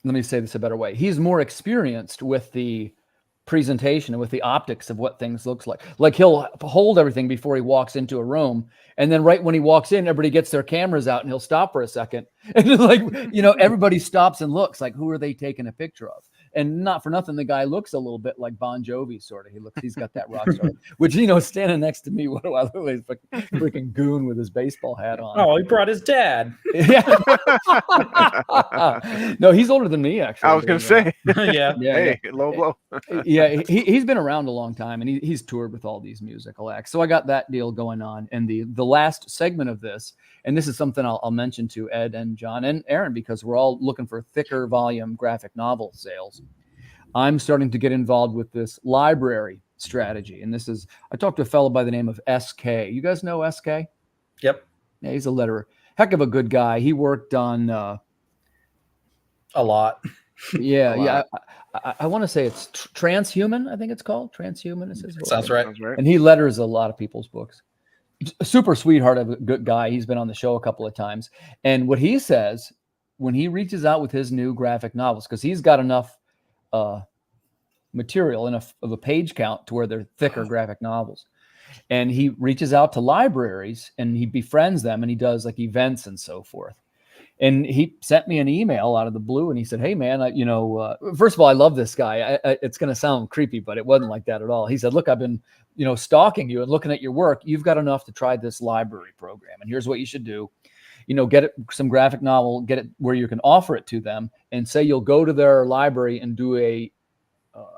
me say this a better way. He's more experienced with the presentation and with the optics of what things looks like. Like he'll hold everything before he walks into a room. And then right when he walks in, everybody gets their cameras out and he'll stop for a second. And like, you know, everybody stops and looks like, who are they taking a picture of? And not for nothing, the guy looks a little bit like Bon Jovi, sort of. He's got that rock star, which, you know, standing next to me, what do I look like? He's a freaking goon with his baseball hat on. Oh, he brought his dad. Yeah. No, he's older than me, actually. I was going to say. Yeah. Hey, low blow. Yeah, he's been around a long time, and he's toured with all these musical acts. So I got that deal going on. And the last segment of this, and this is something I'll mention to Ed and John and Aaron, because we're all looking for thicker volume graphic novel sales. I'm starting to get involved with this library strategy. And this is, I talked to a fellow by the name of SK. You guys know SK? Yep. Yeah, he's a letterer. Heck of a good guy. He worked on a lot. Yeah. I want to say it's Transhuman. I think it's called Transhuman. Is his book. Sounds right. And he letters a lot of people's books. Super sweetheart of a good guy. He's been on the show a couple of times. And what he says when he reaches out with his new graphic novels, because he's got enough material, enough of a page count to where they're thicker graphic novels. And he reaches out to libraries and he befriends them, and he does like events and so forth. And he sent me an email out of the blue, and he said, "Hey man, first of all, I love this guy. It's going to sound creepy, but it wasn't like that at all." He said, "Look, I've been, stalking you and looking at your work. You've got enough to try this library program. And here's what you should do. Get it some graphic novel, get it where you can offer it to them, and say you'll go to their library and do a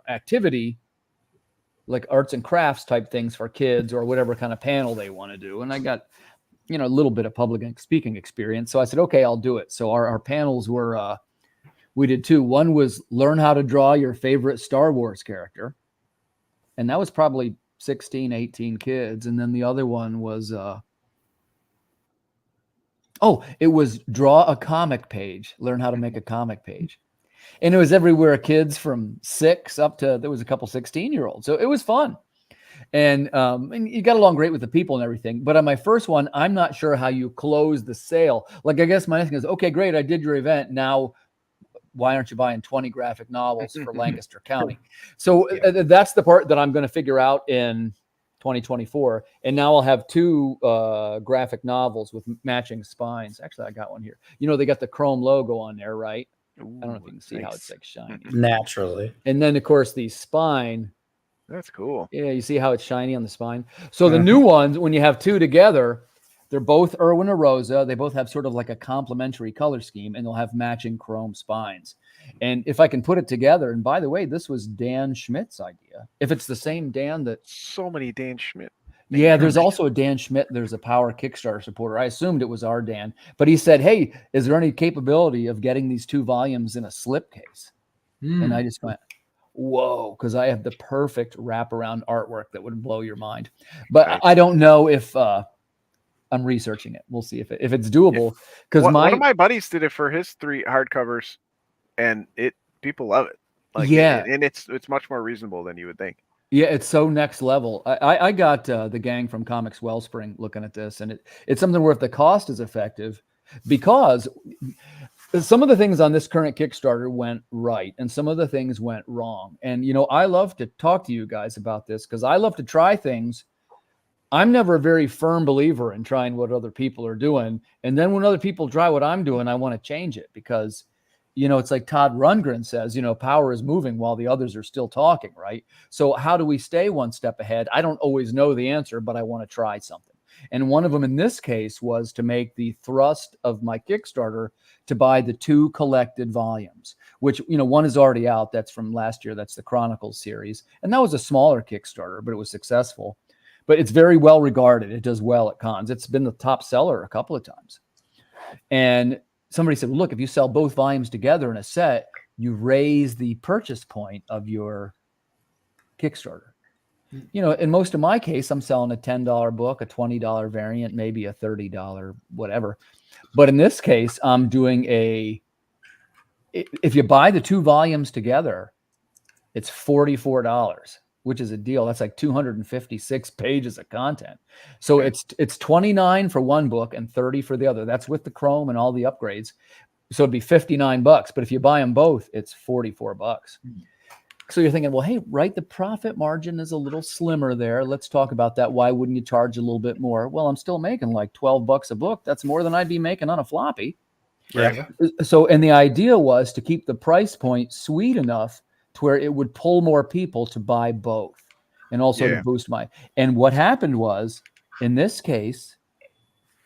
activity like arts and crafts type things for kids or whatever kind of panel they want to do." And I got, a little bit of public speaking experience. So I said, okay, I'll do it. So our panels were, we did 2. One was learn how to draw your favorite Star Wars character. And that was probably 16, 18 kids. And then the other one was, it was draw a comic page, learn how to make a comic page. And it was everywhere, kids from 6 up to, there was a couple 16-year-olds. So it was fun. And you got along great with the people and everything. But on my first one, I'm not sure how you close the sale. Like, I guess my next thing is, okay, great, I did your event. Now, why aren't you buying 20 graphic novels for Lancaster County? So that's the part that I'm going to figure out in 2024. And now I'll have 2 graphic novels with matching spines. Actually, I got one here. They got the Chrome logo on there, right? Ooh, I don't know if you can see how it's like shiny. Naturally. And then, of course, the spine. That's cool. Yeah, you see how it's shiny on the spine? So the new ones, when you have 2 together, they're both Irwin or Rosa. They both have sort of like a complementary color scheme, and they'll have matching chrome spines. And if I can put it together, and by the way, this was Dan Schmidt's idea. If it's the same Dan that... So many Dan Schmidt. Yeah, there's also a Dan Schmidt. There's a Power Kickstarter supporter. I assumed it was our Dan. But he said, hey, is there any capability of getting these 2 volumes in a slipcase? And I just went, whoa, because I have the perfect wraparound artwork that would blow your mind. But Nice. I don't know if I'm researching it. We'll see if it's doable. Because one of my buddies did it for his 3 hardcovers, and people love it. And it's much more reasonable than you would think. Yeah, it's so next level. I got the gang from Comics Wellspring looking at this, and it's something where if the cost is effective, because some of the things on this current Kickstarter went right, and some of the things went wrong. And, I love to talk to you guys about this because I love to try things. I'm never a very firm believer in trying what other people are doing. And then when other people try what I'm doing, I want to change it because, it's like Todd Rundgren says, power is moving while the others are still talking, right? So how do we stay one step ahead? I don't always know the answer, but I want to try something. And one of them in this case was to make the thrust of my Kickstarter to buy the 2 collected volumes, which, one is already out. That's from last year. That's the Chronicles series. And that was a smaller Kickstarter, but it was successful. But it's very well regarded. It does well at cons. It's been the top seller a couple of times. And somebody said, well, look, if you sell both volumes together in a set, you raise the purchase point of your Kickstarter. In most of my case, I'm selling a $10 book, a $20 variant, maybe a $30, whatever. But in this case, I'm doing if you buy the 2 volumes together, it's $44, which is a deal. That's like 256 pages of content. So it's $29 for one book and $30 for the other. That's with the Chrome and all the upgrades. So it'd be $59. But if you buy them both, it's $44. So you're thinking, well, hey, right, the profit margin is a little slimmer there. Let's talk about that. Why wouldn't you charge a little bit more? Well, I'm still making like $12 a book. That's more than I'd be making on a floppy. Yeah. So, and the idea was to keep the price point sweet enough to where it would pull more people to buy both, and also to boost and what happened was, in this case,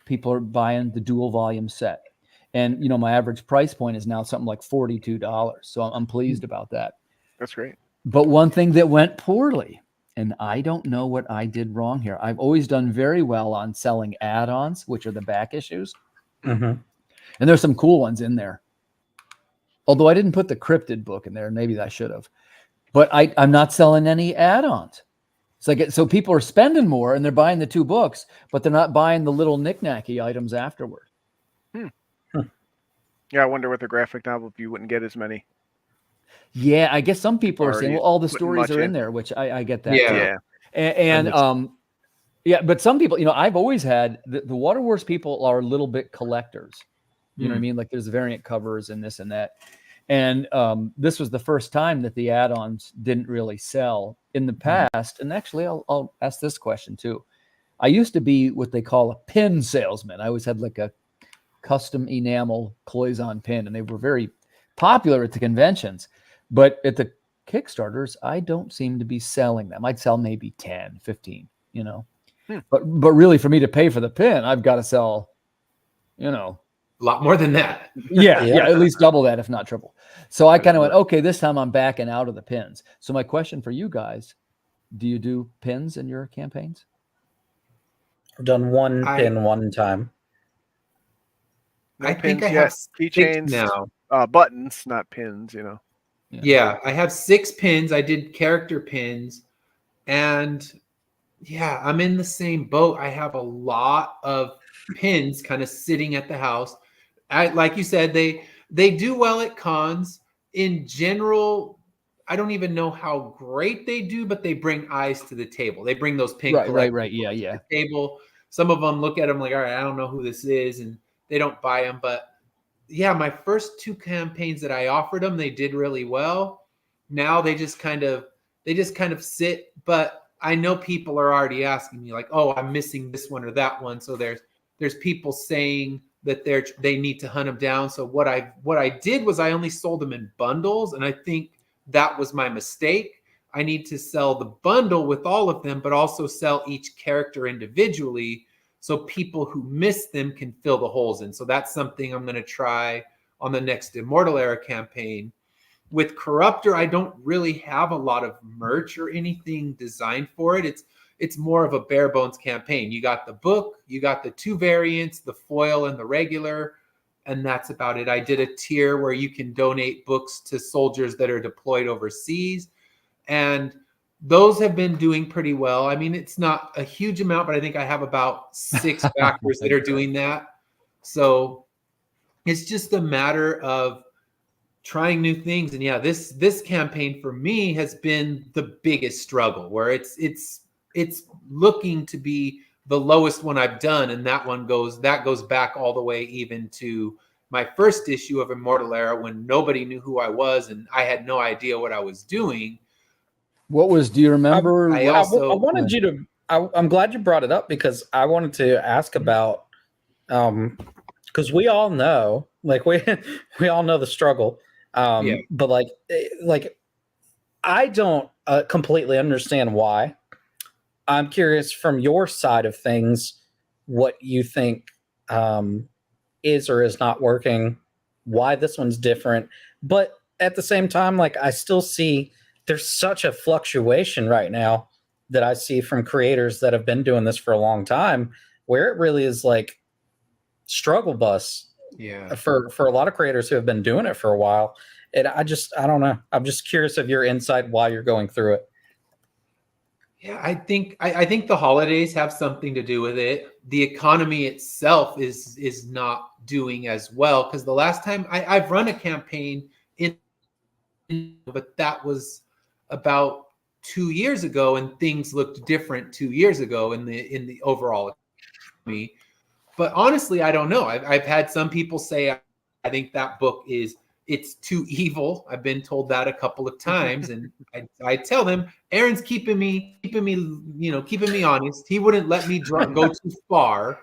people are buying the dual volume set. And, my average price point is now something like $42. So I'm pleased about that. That's great. But one thing that went poorly, and I don't know what I did wrong here. I've always done very well on selling add-ons, which are the back issues. Mm-hmm. And there's some cool ones in there. Although I didn't put the cryptid book in there. Maybe I should have. But I'm not selling any add-ons. So people are spending more and they're buying the 2 books, but they're not buying the little knick-knacky items afterward. Yeah, I wonder with the graphic novel if you wouldn't get as many. Yeah, I guess some people are saying, well, all the stories are in there, which I get that. Yeah. And but some people, I've always had the Water Wars people are a little bit collectors. You know what I mean? Like there's variant covers and this and that. And this was the first time that the add-ons didn't really sell in the past. And actually, I'll ask this question too. I used to be what they call a pin salesman. I always had like a custom enamel cloison pin, and they were very popular at the conventions. But at the Kickstarters, I don't seem to be selling them. I'd sell maybe 10, 15, But really, for me to pay for the pin, I've got to sell, a lot more than that. Yeah, at least double that, if not triple. So I kind of went, okay, this time I'm backing out of the pins. So my question for you guys, do you do pins in your campaigns? I've done one pin one time. No I think I yet. have Keychains now. Buttons, not pins, Yeah, I have 6 pins. I did character pins. And yeah, I'm in the same boat. I have a lot of pins kind of sitting at the house. Like you said, they do well at cons. In general, I don't even know how great they do, but they bring eyes to the table. They bring those pink Right. Yeah. to the table. Some of them look at them like, all right, I don't know who this is, and they don't buy them. But yeah, my first 2 campaigns that I offered them, they did really well. Now they just kind of sit. But I know people are already asking me like, oh, I'm missing this one or that one. So there's people saying that they need to hunt them down. So what I did was I only sold them in bundles, and I think that was my mistake. I need to sell the bundle with all of them, but also sell each character individually, so people who miss them can fill the holes in. So that's something I'm going to try on the next Immortal Era campaign. With Corruptor, I don't really have a lot of merch or anything designed for it. It's more of a bare bones campaign. You got the book, you got the 2 variants, the foil and the regular, and that's about it. I did a tier where you can donate books to soldiers that are deployed overseas, and those have been doing pretty well. I mean, it's not a huge amount, but I think I have about 6 backers that are doing that. So it's just a matter of trying new things. And yeah, this campaign for me has been the biggest struggle, where it's looking to be the lowest one I've done, and that goes back all the way even to my first issue of Immortal Era, when nobody knew who I was and I had no idea what I was doing. Do you remember? I wanted you to. I'm glad you brought it up, because I wanted to ask about, because we all know, like we all know the struggle. But like I don't completely understand why. I'm curious from your side of things. what you think is or is not working, why this one's different. But at the same time, like I still see there's such a fluctuation right now that I see from creators that have been doing this for a long time, where it really is like struggle bus Yeah. for a lot of creators who have been doing it for a while. And I don't know. I'm just curious of your insight while you're going through it. Yeah, I think the holidays have something to do with it. The economy itself is not doing as well, because the last time I've run a campaign in, but that was about 2 years ago, and things looked different 2 years ago in the overall economy. But honestly, I don't know. I've had some people say I think that book it's too evil. I've been told that a couple of times, and I tell them Aaron's keeping me keeping me honest. He wouldn't let me go too far,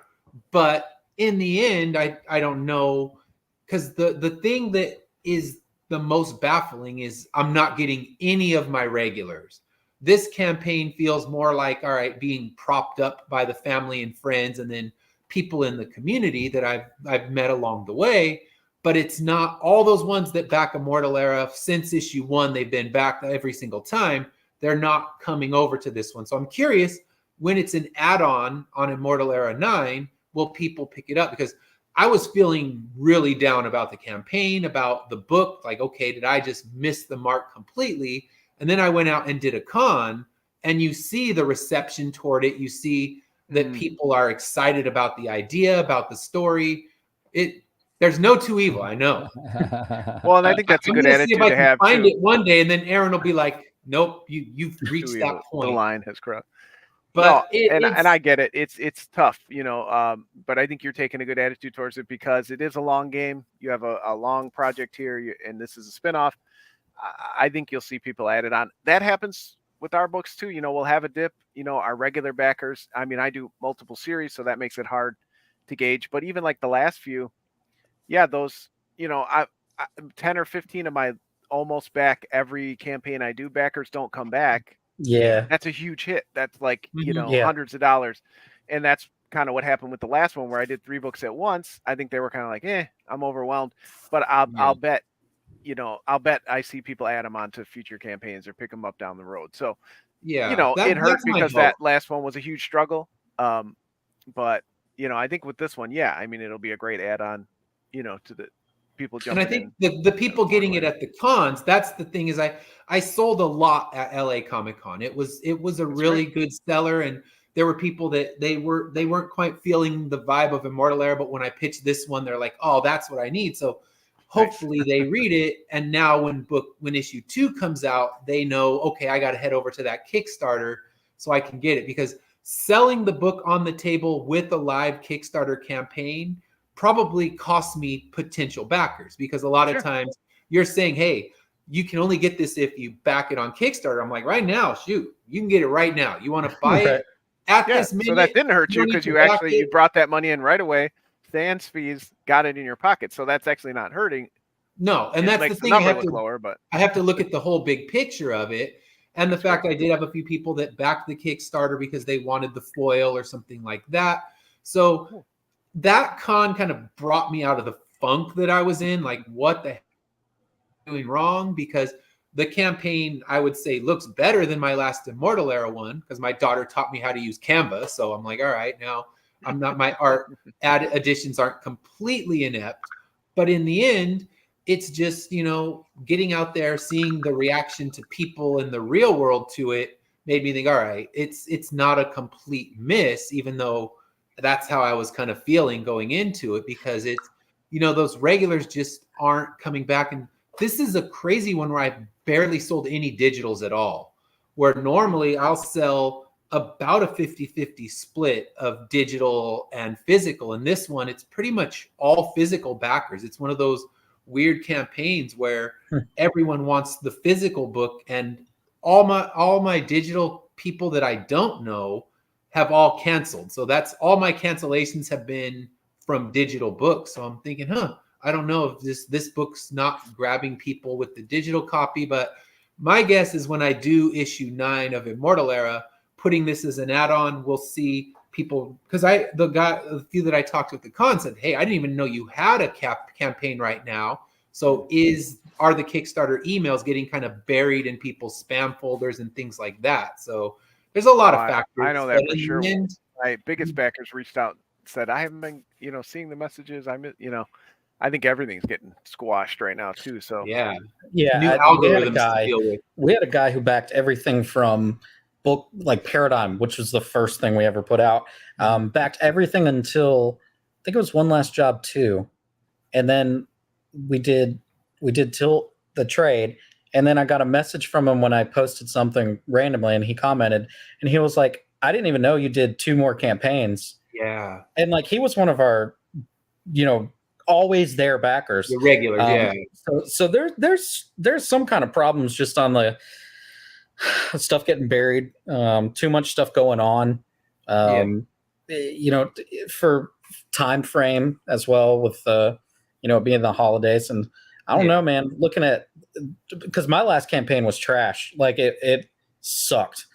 but in the end, I don't know, because the thing that is the most baffling is I'm not getting any of my regulars. This campaign feels more like, all right, being propped up by the family and friends, and then people in the community that I've met along the way. But it's not all those ones that back Immortal Era since issue 1. They've been back every single time. They're not coming over to this one. So I'm curious, when it's an add-on on Immortal Era 9, will people pick it up? Because I was feeling really down about the campaign, about the book. Like, okay, did I just miss the mark completely? And then I went out and did a con, and you see the reception toward it. You see that people are excited about the idea, about the story. There's no too evil, I know. Well, and I think that's a I'm good gonna see attitude if I to can have find too. it one day, and then Aaron will be like, "Nope, you've reached Too that evil. The point." line has crossed. But No, and I get it. It's tough, but I think you're taking a good attitude towards it because it is a long game. You have a long project here, and this is a spinoff. I think you'll see people add it on. That happens with our books too. We'll have a dip. Our regular backers. I mean, I do multiple series, so that makes it hard to gauge. But even like the last few, yeah, those, I 10 or 15 of my almost back every campaign I do backers don't come back. Yeah. That's a huge hit. That's like, Yeah. hundreds of dollars. And that's kind of what happened with the last one where I did 3 books at once. I think they were kind of like, I'm overwhelmed. But I'll bet, I see people add them onto future campaigns or pick them up down the road. So, it hurt that's my because hope. that last one was a huge struggle. But, I think with this one, yeah, I mean, it'll be a great add-on, to the people And jumping I think in. the people getting it at the cons, that's the thing, is I sold a lot at LA Comic Con. It was a really good seller, and there were people that they weren't quite feeling the vibe of Immortal Era, but when I pitched this one, they're like, "Oh, that's what I need." So hopefully they read it, and now when issue 2 comes out, they know, okay, I got to head over to that Kickstarter so I can get it, because selling the book on the table with a live Kickstarter campaign probably costs me potential backers, because a lot of times you're saying, hey, you can only get this if you back it on Kickstarter. I'm like, right now, shoot, you can get it right now. You want to buy it at this minute? So that didn't hurt you don't because need you to back actually you brought that money in right away. Sans fees got it in your pocket, so that's actually not hurting. No, and It that's the makes thing. number look lower, but I have to look at the whole big picture of it. And the fact I did have a few people that backed the Kickstarter because they wanted the foil or something like that. So that con kind of brought me out of the funk that I was in. Like, what the heck am I doing wrong? Because the campaign, I would say, looks better than my last Immortal Era one, because my daughter taught me how to use Canva. So I'm like, all right, now I'm not, my art additions aren't completely inept. But in the end, it's just, getting out there, seeing the reaction to people in the real world to it made me think, all right, it's not a complete miss, even though that's how I was kind of feeling going into it, because it's, those regulars just aren't coming back. And this is a crazy one where I've barely sold any digitals at all, where normally I'll sell about a 50-50 split of digital and physical. And this one, it's pretty much all physical backers. It's one of those weird campaigns where everyone wants the physical book, and all my digital people that I don't know have all canceled. So that's all my cancellations have been from digital books. So I'm thinking, I don't know if this book's not grabbing people with the digital copy, but my guess is when I do issue 9 of Immortal Era, putting this as an add-on, we'll see people, because the few that I talked to at the con said, hey, I didn't even know you had a campaign right now. So are the Kickstarter emails getting kind of buried in people's spam folders and things like that? So there's a lot of factors. I know that but for in sure. the end, My biggest backers reached out and said, I haven't been, seeing the messages. I think everything's getting squashed right now too. So yeah, Yeah, new we had a algorithms to guy. deal with. We had a guy who backed everything from book like Paradigm, which was the first thing we ever put out. Backed everything until I think it was One Last Job 2, and then we did till the trade, and then I got a message from him when I posted something randomly, and he commented, and he was like, "I didn't even know you did 2 more campaigns." Yeah, And like he was one of our, always there backers. the regulars. Yeah, So there's some kind of problems just on the stuff getting buried. Too much stuff going on. For time frame as well with being the holidays, and I don't know, man. Looking at, because my last campaign was trash. Like it sucked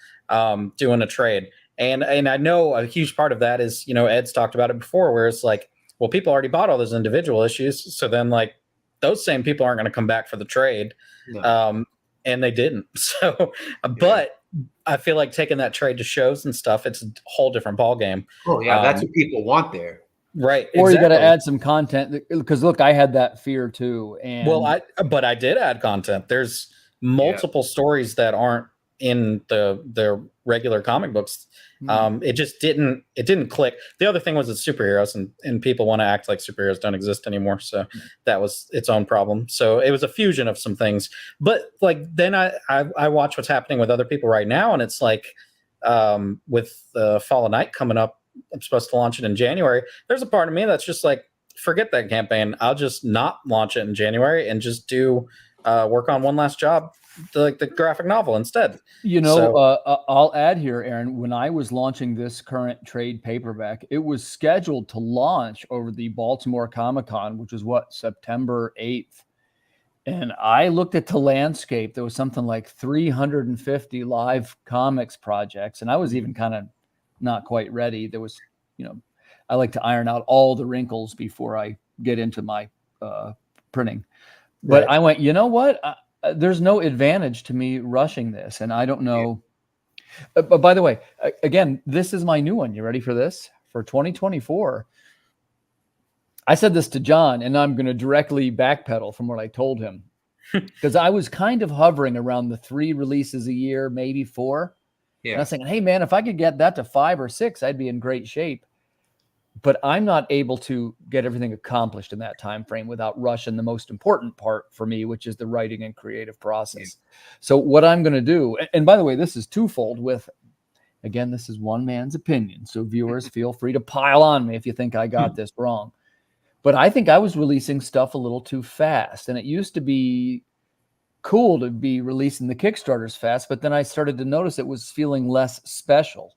doing a trade, and I know a huge part of that is Ed's talked about it before, where it's like, well, people already bought all those individual issues, so then like those same people aren't going to come back for the trade, and they didn't. So, but I feel like taking that trade to shows and stuff, it's a whole different ball game. Oh yeah, that's what people want there. Right. Or exactly. you got to add some content, because look, I had that fear too. And but I did add content. There's multiple stories that aren't in the regular comic books. It just didn't click. The other thing was it's superheroes, and people want to act like superheroes don't exist anymore. So that was its own problem. So it was a fusion of some things. But like then I watch what's happening with other people right now, and it's like with Fall of Night coming up, I'm supposed to launch it in January. There's a part of me that's just like, forget that campaign. I'll just not launch it in January and just do work on One Last Job, like the graphic novel instead. I'll add here, Aaron, when I was launching this current trade paperback, it was scheduled to launch over the Baltimore Comic-Con, which is September 8th. And I looked at the landscape. There was something like 350 live comics projects. And I was even kind of not quite ready. There was, I like to iron out all the wrinkles before I get into my printing. But Right. I went, you know what? There's no advantage to me rushing this. And I don't know. But by the way, again, this is my new one. You ready for this? For 2024. I said this to John, and I'm going to directly backpedal from what I told him. Because I was kind of hovering around the 3 releases a year, maybe 4. Yeah. And I was thinking, hey, man, if I could get that to 5 or 6, I'd be in great shape. But I'm not able to get everything accomplished in that time frame without rushing the most important part for me, which is the writing and creative process. So what I'm going to do, and by the way, this is twofold with, again, this is one man's opinion. So viewers, feel free to pile on me if you think I got this wrong. But I think I was releasing stuff a little too fast. And it used to be cool to be releasing the Kickstarters fast, but then I started to notice it was feeling less special.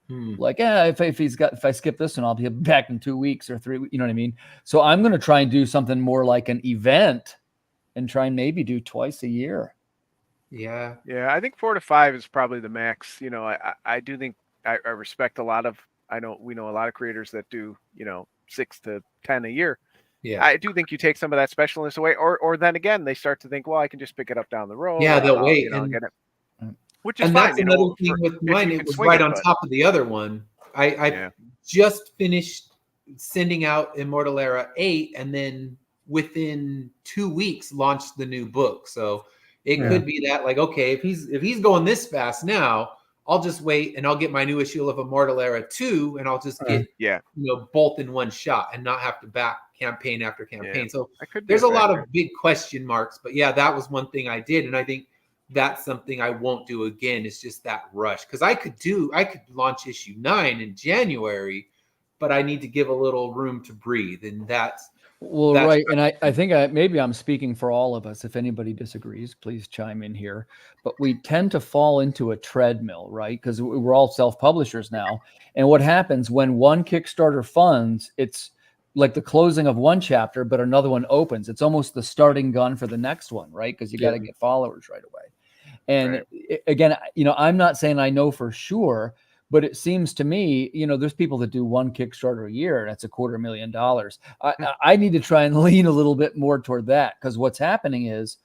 Like, if I skip this one, I'll be back in 2 weeks or 3 weeks. You know what I mean? So I'm going to try and do something more like an event and try and maybe do twice a year. Yeah. Yeah. I think 4 to 5 is probably the max. I do think I respect a lot of, we know a lot of creators that do, 6 to 10 a year. Yeah. I do think you take some of that specialness away, or then again, they start to think, well, I can just pick it up down the road. Yeah. They'll wait. And get it. Which is and fine, that's another thing with mine. It was right on top of the other one. I just finished sending out Immortal Era 8, and then within 2 weeks launched the new book. So it could be that, like, okay, if he's going this fast now, I'll just wait and I'll get my new issue of Immortal Era 2, and I'll just get both in one shot and not have to back campaign after campaign. So there's a lot of big question marks. But yeah, that was one thing I did, and I think that's something I won't do again. It's just that rush, because I could launch issue 9 in January, but I need to give a little room to breathe, and that's right. And I think maybe I'm speaking for all of us. If anybody disagrees, please chime in here. But we tend to fall into a treadmill, right? Because we're all self-publishers now. And what happens when one Kickstarter funds, it's like the closing of one chapter, but another one opens. It's almost the starting gun for the next one, right? Because you got to get followers right away. And again, I'm not saying I know for sure, But it seems to me, there's people that do one Kickstarter a year, and that's $250,000. I need to try and lean a little bit more toward that, because what's happening is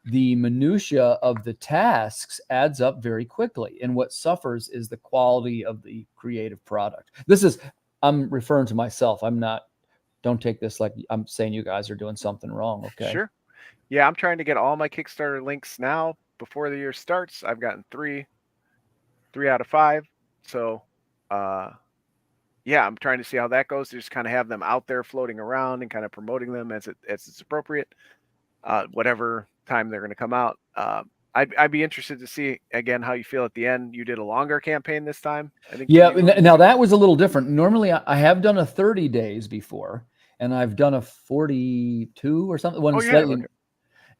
the minutia of the tasks adds up very quickly, and what suffers is the quality of the creative product. I'm referring to myself. Don't take this like I'm saying you guys are doing something wrong. Okay. Sure. Yeah, I'm trying to get all my Kickstarter links now before the year starts. I've gotten three out of 5. So, yeah, I'm trying to see how that goes. Just kind of have them out there floating around and kind of promoting them as it's appropriate, whatever time they're going to come out. I'd be interested to see again how you feel at the end. You did a longer campaign this time, I think. Yeah. Now that was a little different. Normally, I have done a 30 days before, and I've done a 42 or something.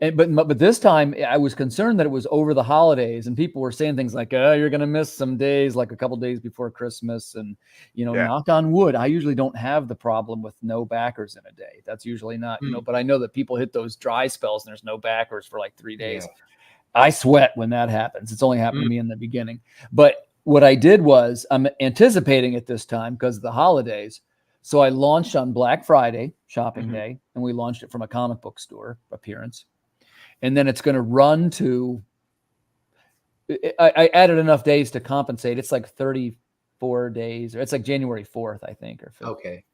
But this time I was concerned that it was over the holidays, and people were saying things like, "Oh, you're going to miss some days, like a couple days before Christmas." And knock on wood, I usually don't have the problem with no backers in a day. That's usually not, But I know that people hit those dry spells and there's no backers for like 3 days. Yeah. I sweat when that happens. It's only happened to me in the beginning. But what I did was, I'm anticipating it this time because of the holidays. So I launched on Black Friday shopping day, and we launched it from a comic book store appearance. And then it's going to run to, I added enough days to compensate. It's like 34 days, or it's like January 4th, I think, or 5th. Okay.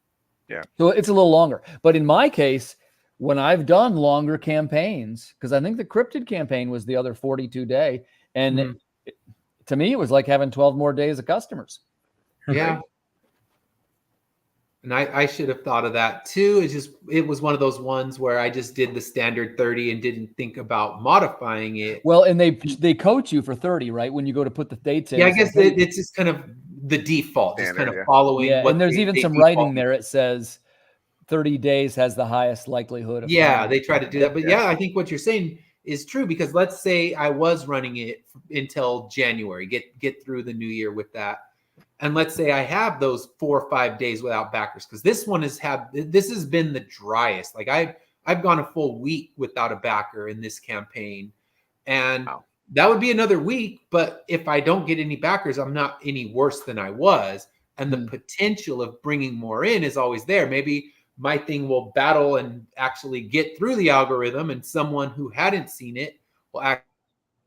Yeah. So it's a little longer. But in my case, when I've done longer campaigns, because I think the Cryptid campaign was the other 42 day. And to me, it was like having 12 more days of customers. Yeah. And I should have thought of that too. It was one of those ones where I just did the standard 30 and didn't think about modifying it. Well, and they coach you for 30, right? When you go to put the dates in. Yeah, I guess it's just kind of the default, just kind of following. Yeah, and there's even some writing there. It says 30 days has the highest likelihood of. Yeah, they try to do that. But yeah, I think what you're saying is true, because let's say I was running it until January, get through the new year with that. And let's say I have those 4 or 5 days without backers, because this has been the driest. Like I've gone a full week without a backer in this campaign, and that would be another week. But if I don't get any backers, I'm not any worse than I was, and the potential of bringing more in is always there. Maybe my thing will battle and actually get through the algorithm, and someone who hadn't seen it will act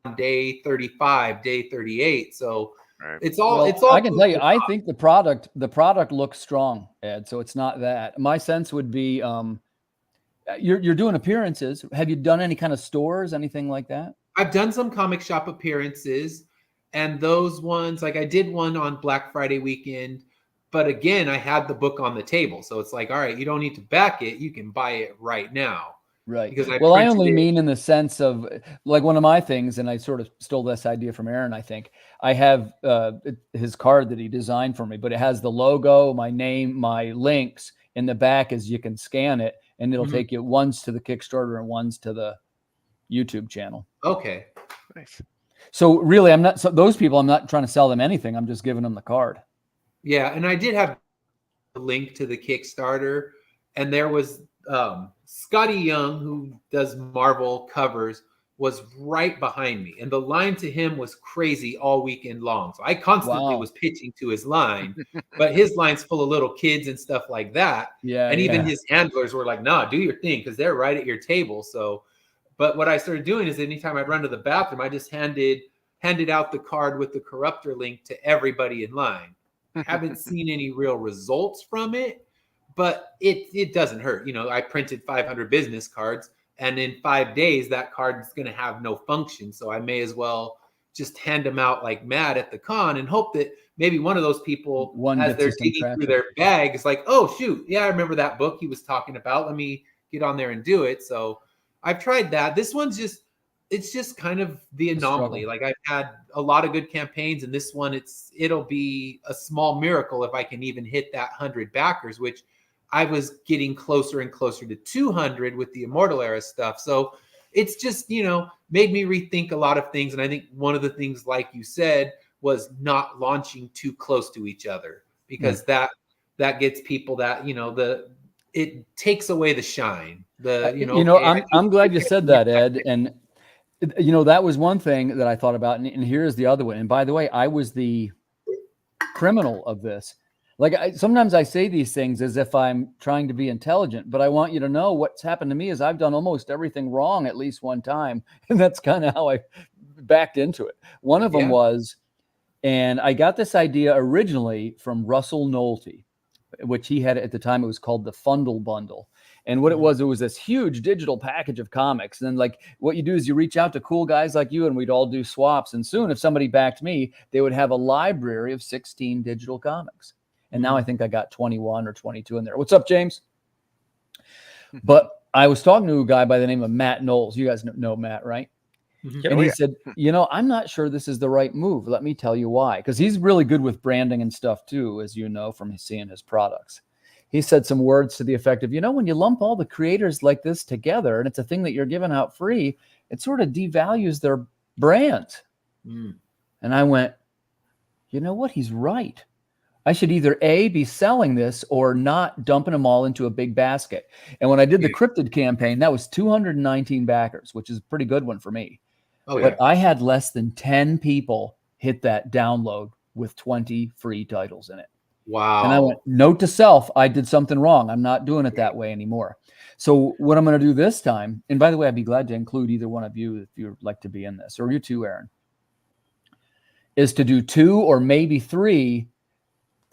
on day 35, day 38. So. Right. It's all. I can tell you, I think the product looks strong, Ed. So it's not that. My sense would be, you're doing appearances. Have you done any kind of stores, anything like that? I've done some comic shop appearances, and those ones, like I did one on Black Friday weekend, but again, I had the book on the table, so it's like, all right, you don't need to back it; you can buy it right now. Right. Because I only mean in the sense of, like, one of my things, and I sort of stole this idea from Aaron, I think. I have his card that he designed for me, but it has the logo, my name, my links. In the back is you can scan it, and it'll take you once to the Kickstarter and once to the YouTube channel. Okay. Nice. So really, I'm not trying to sell them anything. I'm just giving them the card. Yeah, and I did have a link to the Kickstarter, and there was Scotty Young, who does Marvel covers, was right behind me, and the line to him was crazy all weekend long. So I constantly was pitching to his line, but his line's full of little kids and stuff like that. Yeah, and even his handlers were like, "Nah, do your thing," because they're right at your table. So, but what I started doing is, anytime I'd run to the bathroom, I just handed out the card with the Corruptor link to everybody in line. Haven't seen any real results from it, but it doesn't hurt. I printed 500 business cards, and in 5 days, that card is going to have no function. So I may as well just hand them out like mad at the con and hope that maybe one of those people, as they're digging through their bag, is like, "Oh, shoot. Yeah, I remember that book he was talking about. Let me get on there and do it." So I've tried that. This one's it's just kind of the anomaly. Like, I've had a lot of good campaigns, and this one, it'll be a small miracle if I can even hit that 100 backers, which I was getting closer and closer to 200 with the Immortal Era stuff. So it's just, made me rethink a lot of things. And I think one of the things, like you said, was not launching too close to each other, because that gets people that, it takes away the shine. I'm glad you said that, Ed. And, that was one thing that I thought about. And here's the other one. And by the way, I was the criminal of this. Like sometimes I say these things as if I'm trying to be intelligent, but I want you to know what's happened to me is I've done almost everything wrong at least one time. And that's kind of how I backed into it. One of them was, and I got this idea originally from Russell Nolte, which he had at the time, it was called the Fundle Bundle. And what it was this huge digital package of comics. And then like what you do is you reach out to cool guys like you and we'd all do swaps. And soon if somebody backed me, they would have a library of 16 digital comics. And now I think I got 21 or 22 in there. What's up, James? But I was talking to a guy by the name of Matt Knowles. You guys know Matt, right? And he said, I'm not sure this is the right move. Let me tell you why. Because he's really good with branding and stuff too, as you know, from seeing his products. He said some words to the effect of, when you lump all the creators like this together and it's a thing that you're giving out free, it sort of devalues their brand. And I went, you know what? He's right. I should either A, be selling this or not dumping them all into a big basket. And when I did the Cryptid campaign, that was 219 backers, which is a pretty good one for me. But I had less than 10 people hit that download with 20 free titles in it. Wow. And I went, note to self, I did something wrong. I'm not doing it that way anymore. So what I'm going to do this time, and by the way, I'd be glad to include either one of you if you'd like to be in this, or you too, Aaron, is to do 2 or maybe 3.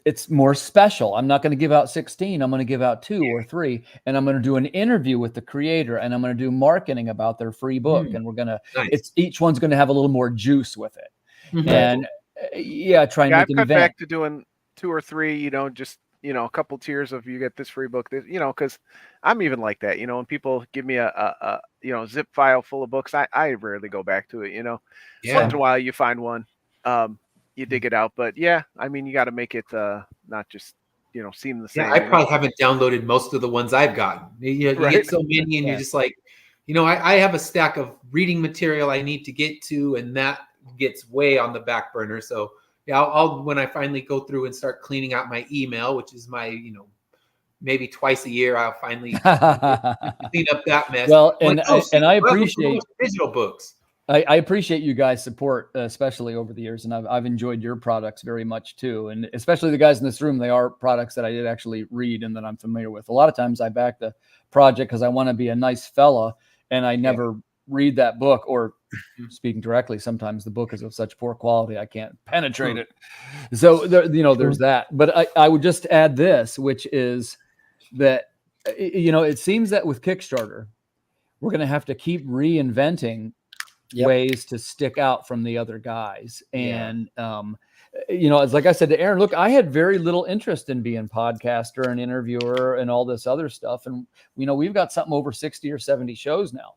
It's more special. I'm not going to give out 16. I'm going to give out 2 or 3. And I'm going to do an interview with the creator and I'm going to do marketing about their free book. And we're going to, each one's going to have a little more juice with it. And try and make an cut event. Back to doing 2 or 3, just, a couple tiers of you get this free book, this, because I'm even like that, when people give me a zip file full of books, I rarely go back to it, Once in a while you find one, you dig it out, but you got to make it not just seem the same. I probably haven't downloaded most of the ones I've gotten. You get so many and you're just like, I have a stack of reading material I need to get to, and that gets way on the back burner. So I'll when I finally go through and start cleaning out my email, which is my maybe twice a year, I'll finally clean up that mess. Well, and I appreciate digital books. I appreciate you guys' support, especially over the years, and I've enjoyed your products very much too, and especially the guys in this room. They are products that I did actually read and that I'm familiar with. A lot of times I back the project because I want to be a nice fella, and I never read that book, or speaking directly, sometimes the book is of such poor quality I can't penetrate it. So there's that. But I would just add this, which is that it seems that with Kickstarter, we're going to have to keep reinventing ways to stick out from the other guys. And, it's like I said to Aaron, look, I had very little interest in being podcaster and interviewer and all this other stuff. And, we've got something over 60 or 70 shows now.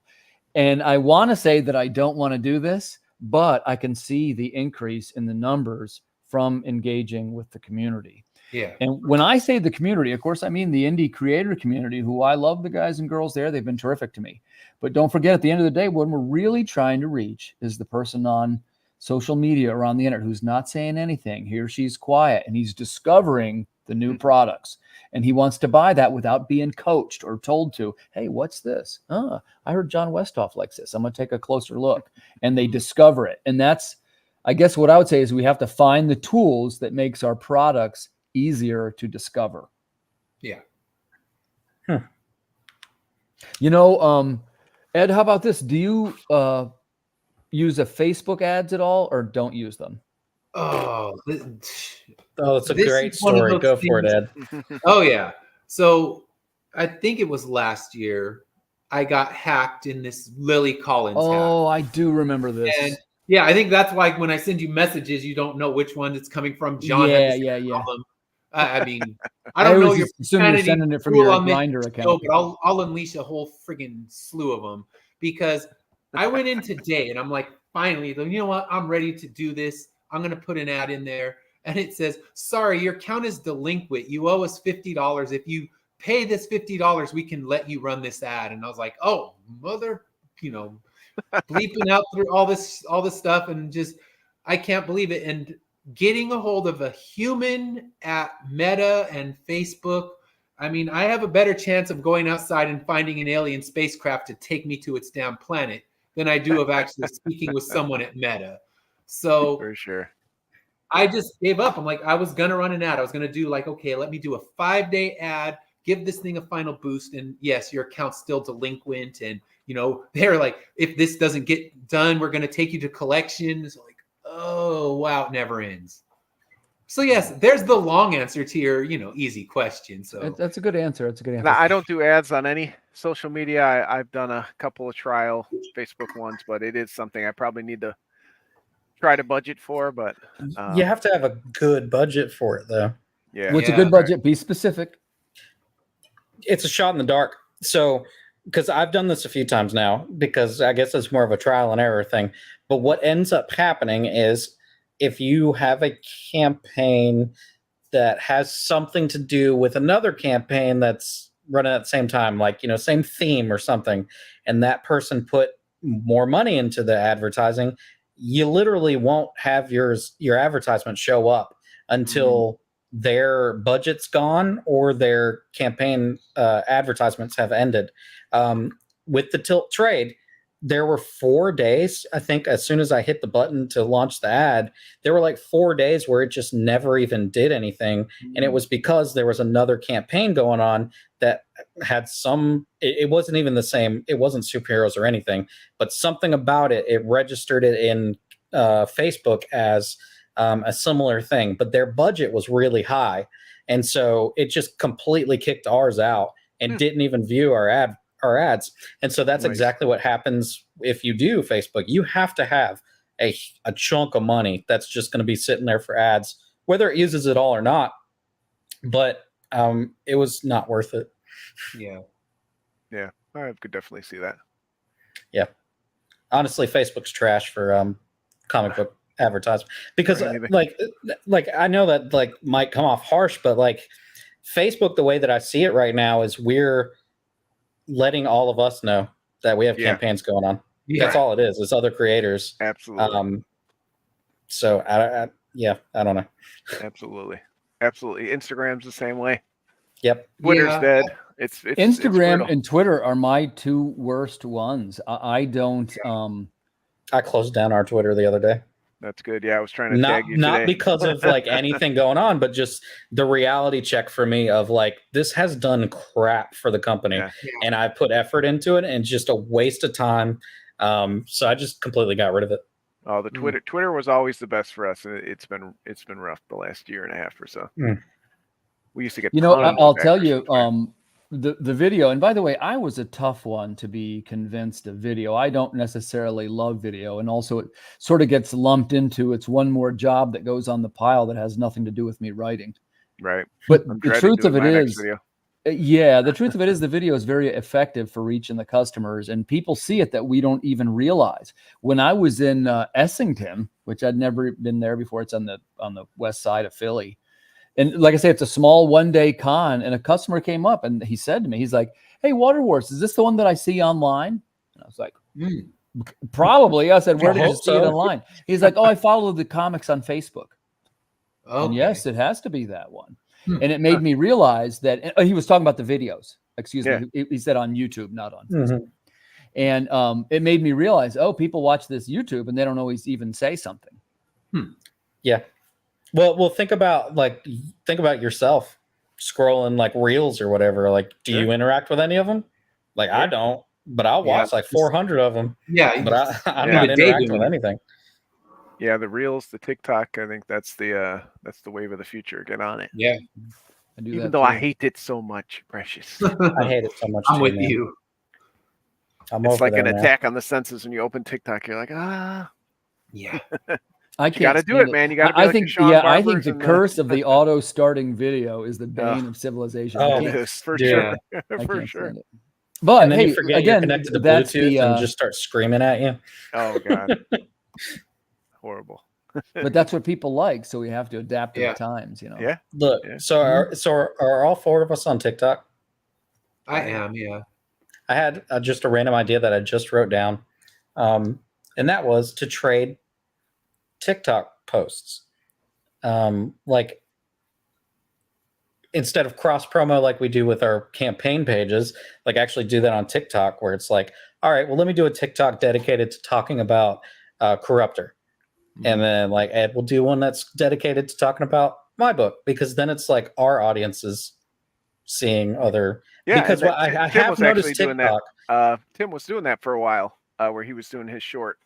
And I want to say that I don't want to do this, but I can see the increase in the numbers from engaging with the community. Yeah. And when I say the community, of course, I mean the indie creator community, who I love the guys and girls there. They've been terrific to me. But don't forget, at the end of the day, what we're really trying to reach is the person on social media or on the internet who's not saying anything. He or she's quiet and he's discovering the new products. And he wants to buy that without being coached or told to, hey, what's this? I heard John Westhoff likes this. I'm going to take a closer look. And they discover it. And that's, I guess what I would say is we have to find the tools that makes our products easier to discover. Yeah. Ed, how about this? Do you use a Facebook ads at all, or don't use them? It's a great story. Go for it, Ed. Oh yeah. So I think it was last year I got hacked in this Lily Collins hack. I do remember this. And I think that's why when I send you messages, you don't know which one it's coming from. John. Yeah. I mean, I don't know your you're sending it from your Grindr account. But I'll unleash a whole friggin' slew of them, because I went in today and I'm like, finally, you know what? I'm ready to do this. I'm going to put an ad in there. And it says, sorry, your account is delinquent. You owe us $50. If you pay this $50, we can let you run this ad. And I was like, oh, mother, bleeping out through all this stuff. And just, I can't believe it. And getting a hold of a human at Meta and Facebook, I mean, I have a better chance of going outside and finding an alien spacecraft to take me to its damn planet than I do of actually speaking with someone at Meta. So for sure. I just gave up. I'm like, I was gonna run an ad. I was gonna do like, okay, let me do a 5-day ad, give this thing a final boost, and yes, your account's still delinquent, and they're like, if this doesn't get done, we're gonna take you to collections. Like, oh wow, it never ends. So yes, there's the long answer to your, easy question. So That's a good answer. That's a good And answer. I don't do ads on any social media. I've done a couple of trial Facebook ones, but it is something I probably need to try to budget for. But You have to have a good budget for it, though. yeah, What's a Yeah. good budget? Be specific. It's a shot in the dark. So, because I've done this a few times now, because I guess it's more of a trial and error thing. But what ends up happening is if you have a campaign that has something to do with another campaign that's running at the same time, like, same theme or something, and that person put more money into the advertising, you literally won't have your advertisement show up until their budget's gone or their campaign advertisements have ended. With the Tilt trade, there were 4 days, I think, as soon as I hit the button to launch the ad, there were like 4 days where it just never even did anything. And it was because there was another campaign going on that had it wasn't even the same. It wasn't superheroes or anything, but something about it registered it in Facebook as a similar thing, but their budget was really high. And so it just completely kicked ours out and didn't even view our ads. And so that's Nice. exactly what happens if you do Facebook. You have to have a chunk of money that's just going to be sitting there for ads, whether it uses it all or not. But it was not worth it. yeah. I could definitely see that. Yeah. Honestly, Facebook's trash for comic book advertisement because like I know that like might come off harsh, but like Facebook, the way that I see it right now is we're letting all of us know that we have campaigns going on. Yeah. That's all it is. It's other creators. Absolutely. So I don't know. Absolutely. Instagram's the same way. Yep. Twitter's Yeah. dead. It's Instagram brutal. and Twitter are my two worst ones. I don't. I closed down our Twitter the other day. That's good. Yeah, I was trying to Not tag you not today. because of like anything going on, but just the reality check for me of like this has done crap for the company, and I put effort into it, and just a waste of time. So I just completely got rid of it. Oh, the Twitter was always the best for us, and it's been rough the last year and a half or so. We used to get. I'll tell you, the video, and by the way, I was a tough one to be convinced of video. I don't necessarily love video, and also it sort of gets lumped into it's one more job that goes on the pile that has nothing to do with me writing. Right. But I'm the dreading truth of doing it my next is, video. the truth of it is the video is very effective for reaching the customers, and people see it that we don't even realize. When I was in Essington, which I'd never been there before, it's on the west side of Philly. And like I say, it's a small one-day con, and a customer came up and he said to me, he's like, "Hey, Water Wars, is this the one that I see online?" And I was like, probably. I said, "Where did you see it online?" He's like, "Oh, I follow the comics on Facebook." Okay. And yes, it has to be that one. And it made me realize that he was talking about the videos. Excuse me. He said on YouTube, not on Facebook. And it made me realize, people watch this YouTube and they don't always even say something. Yeah. Well, think about yourself scrolling like reels or whatever. Like, do you interact with any of them? Like, I don't, but I'll watch like 400 of them. Yeah. But I'm not interacting with anything. Yeah, the reels, the TikTok. I think that's the wave of the future. Get on it. Yeah. Even though I hate it so much, Precious. I hate it so much. I'm with you. It's like an attack on the senses when you open TikTok. You're like, Yeah. I you can't got to do it, man. You got to. I think the curse of the auto starting video is the bane of civilization. Oh, it is for sure. For sure. But and then hey, you forget again, you're connected to that's Bluetooth and just start screaming at you. Oh God, horrible. But that's what people like, so we have to adapt to the times, Yeah. Look, so are all four of us on TikTok? I am. Yeah. I had just a random idea that I just wrote down, and that was to trade TikTok posts, like instead of cross promo like we do with our campaign pages, like actually do that on TikTok, where it's like, all right, well, let me do a TikTok dedicated to talking about Corruptor. And then like Ed will do one that's dedicated to talking about my book, because then it's like our audience is seeing other. Yeah, because and what I Tim have was actually noticed doing TikTok. that. Tim was doing that for a while, where he was doing his short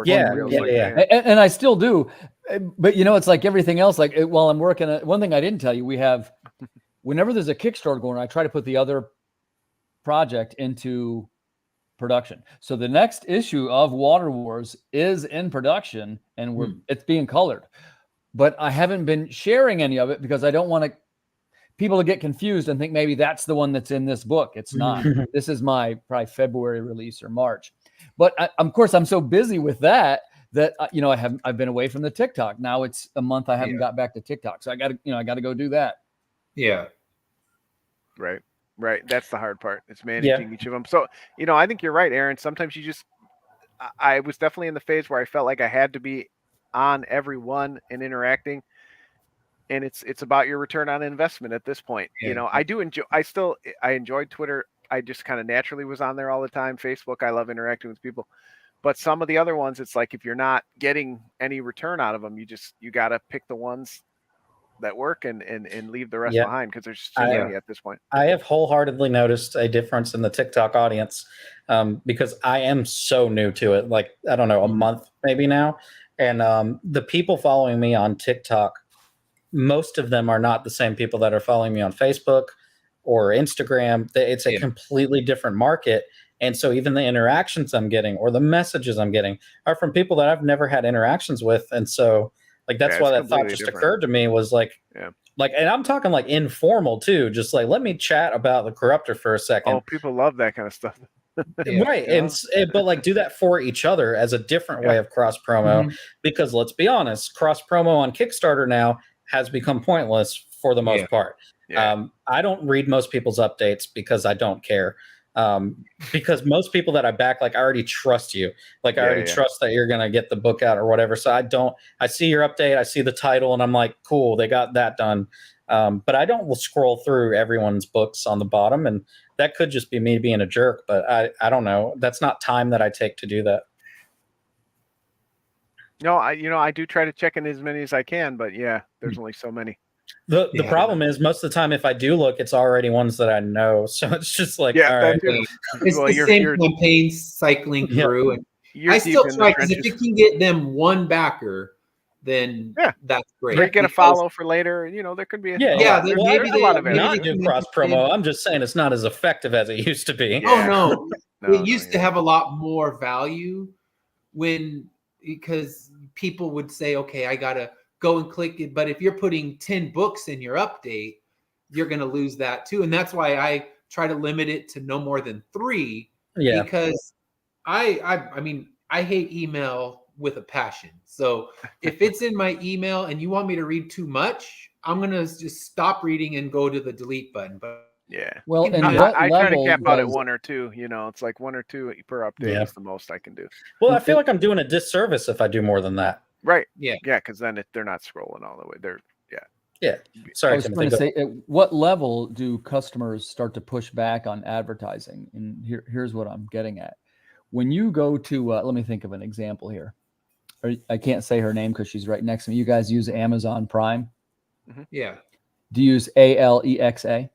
Yeah, reels yeah, like yeah. that. And I still do, but it's like everything else. Like while I'm working, one thing I didn't tell you, we have, whenever there's a Kickstarter going on, I try to put the other project into production. So the next issue of Water Wars is in production, and it's being colored, but I haven't been sharing any of it because I don't want people to get confused and think maybe that's the one that's in this book. It's not. This is my probably February release or March. But of course, I'm so busy with that I've been away from the TikTok. Now it's a month I haven't got back to TikTok, so I got to go do that. Yeah. Right. That's the hard part. It's managing each of them. So, I think you're right, Aaron. Sometimes I was definitely in the phase where I felt like I had to be on every one and interacting. And it's about your return on investment at this point. Yeah. I do enjoy, I enjoyed Twitter. I just kind of naturally was on there all the time. Facebook, I love interacting with people. But some of the other ones, it's like if you're not getting any return out of them, you got to pick the ones that work and leave the rest behind, because there's too many at this point. I have wholeheartedly noticed a difference in the TikTok audience, because I am so new to it. Like, I don't know, a month maybe now. And the people following me on TikTok, most of them are not the same people that are following me on Facebook or Instagram. It's a completely different market. And so even the interactions I'm getting or the messages I'm getting are from people that I've never had interactions with. And so like, that's why that thought just occurred to me, was like, and I'm talking like informal too. Just like, let me chat about the Corruptor for a second. Oh, people love that kind of stuff. Right. But like, do that for each other as a different way of cross promo, because let's be honest, cross promo on Kickstarter now has become pointless for the most part. I don't read most people's updates because I don't care. Because most people that I back, like, I already trust you. Like, I already trust that you're going to get the book out or whatever. So I see your update, I see the title, and I'm like, cool, they got that done. But I don't scroll through everyone's books on the bottom, and that could just be me being a jerk, but I don't know. That's not time that I take to do that. No, I do try to check in as many as I can, but there's only so many. The problem is, most of the time, if I do look, it's already ones that I know. So it's just like, all right. It's the same campaign cycling through. And I still try, because if you can get them one backer, then that's great. They get a follow for later. There could be maybe a lot of not do cross promo. I'm just saying it's not as effective as it used to be. Oh no, it used to have a lot more value because people would say, okay, I gotta go and click it. But if you're putting 10 books in your update, you're going to lose that too. And that's why I try to limit it to no more than 3. Because I mean, I hate email with a passion. So if it's in my email and you want me to read too much, I'm going to just stop reading and go to the delete button. But well, and I try to cap out at 1 or 2. It's like 1 or 2 per update is the most I can do. Well, I feel like I'm doing a disservice if I do more than that. Right. Yeah. Because then they're not scrolling all the way. They're Sorry, I was going to say, at what level do customers start to push back on advertising? And here's what I'm getting at. When you go to, let me think of an example here. I can't say her name because she's right next to me. You guys use Amazon Prime? Yeah. Do you use Alexa?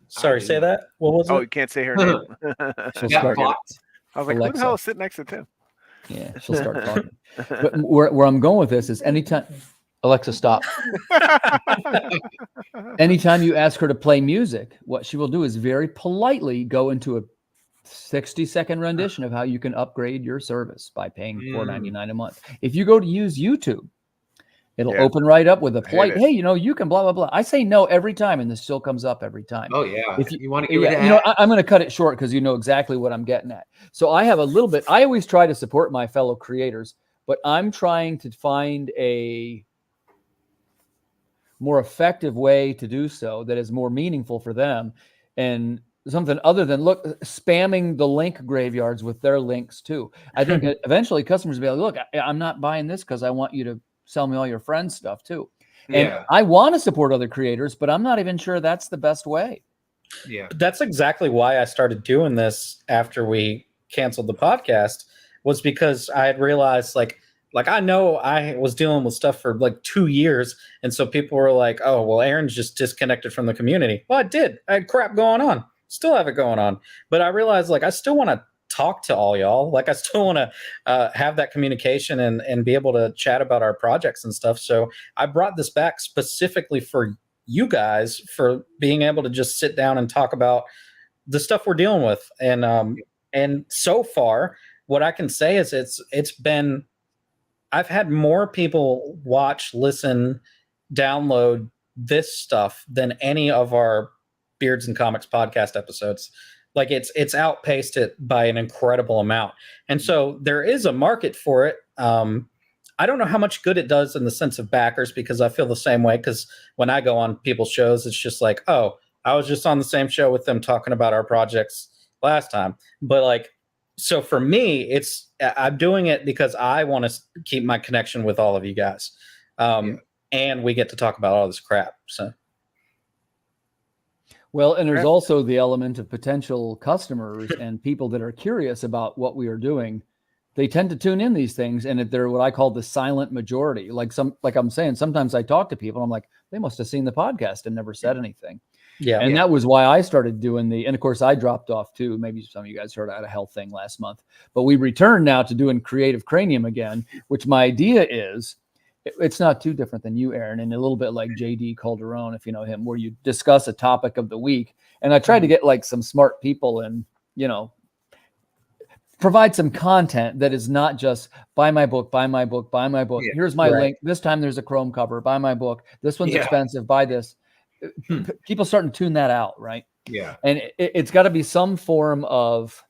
Sorry, say that. What was it? Oh, you can't say her name. She'll start. I was like, who the hell is sitting next to Tim? Yeah, she'll start talking. But where I'm going with this is anytime, Alexa, stop. Anytime you ask her to play music, what she will do is very politely go into a 60-second rendition of how you can upgrade your service by paying $4.99 a month. If you go to use YouTube, it'll open right up with a polite, hey, you can blah, blah, blah. I say no every time, and this still comes up every time. Oh, yeah. If you want to get rid of I'm going to cut it short because you know exactly what I'm getting at. So I have a little bit, I always try to support my fellow creators, but I'm trying to find a more effective way to do so that is more meaningful for them, and something other than spamming the link graveyards with their links too. I think eventually customers will be like, look, I'm not buying this because I want you to sell me all your friends' stuff too. And I want to support other creators, but I'm not even sure that's the best way. Yeah. That's exactly why I started doing this after we canceled the podcast. was because I had realized like I know I was dealing with stuff for like 2 years, and so people were like, "Oh, well, Aaron's just disconnected from the community." Well, I had crap going on, still have it going on, but I realized like I still want to talk to all y'all. Like I still want to have that communication and be able to chat about our projects and stuff. So I brought this back specifically for you guys, for being able to just sit down and talk about the stuff we're dealing with. And so far, what I can say is it's been, I've had more people watch, listen, download this stuff than any of our Beards and Comics podcast episodes. Like it's outpaced it by an incredible amount. And so there is a market for it. I don't know how much good it does in the sense of backers, because I feel the same way. Because when I go on people's shows, it's just like, oh, I was just on the same show with them talking about our projects last time. But like, so for me, I'm doing it because I want to keep my connection with all of you guys. And we get to talk about all this crap. So. Well, and there's also the element of potential customers and people that are curious about what we are doing. They tend to tune in these things, and they're what I call the silent majority. Like I'm saying, sometimes I talk to people, and I'm like, they must have seen the podcast and never said anything. Yeah. And that was why I started doing and of course I dropped off too. Maybe some of you guys heard I had a health thing last month, but we returned now to doing Creative Cranium again, which my idea is, it's not too different than you, Aaron, and a little bit like JD Calderon, if you know him, where you discuss a topic of the week. And I tried to get like some smart people and, provide some content that is not just buy my book, buy my book, buy my book. Here's my link. This time there's a Chrome cover, buy my book. This one's expensive, buy this. People starting to tune that out, right? Yeah. And it's got to be some form of,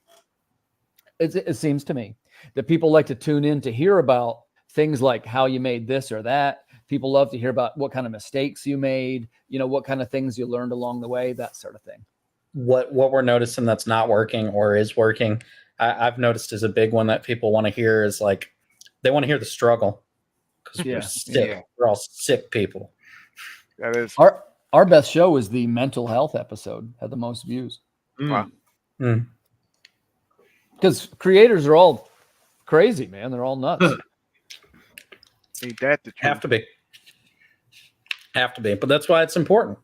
it seems to me that people like to tune in to hear about things like how you made this or that. People love to hear about what kind of mistakes you made, what kind of things you learned along the way, that sort of thing. What we're noticing that's not working or is working, I've noticed is a big one that people want to hear is like, they want to hear the struggle, because we're sick. Yeah. We're all sick people. That is our best show is the mental health episode, had the most views. Wow. Because creators are all crazy, man. They're all nuts. Ain't that the truth? Have to be. But that's why it's important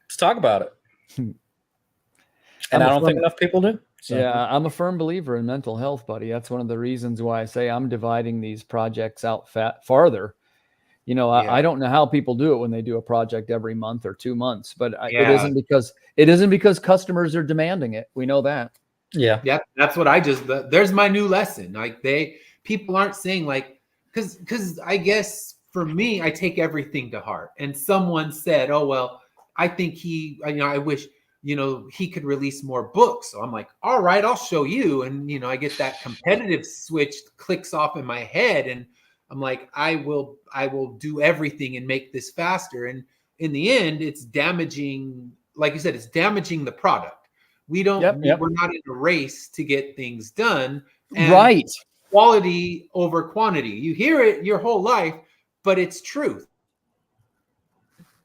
to talk about it. And I don't think enough people do. So. Yeah, I'm a firm believer in mental health, buddy. That's one of the reasons why I say I'm dividing these projects out farther. I don't know how people do it when they do a project every month or 2 months, but it isn't because customers are demanding it. We know that. Yeah. Yeah. That's what there's my new lesson. Like people aren't saying like, cause I guess for me, I take everything to heart. And someone said, oh, well, I think I wish, he could release more books. So I'm like, all right, I'll show you. And, I get that competitive switch clicks off in my head. And I'm like, I will do everything and make this faster. And in the end, it's damaging, like you said, it's damaging the product. We're not in a race to get things done. And right. Quality over quantity. You hear it your whole life, but it's truth.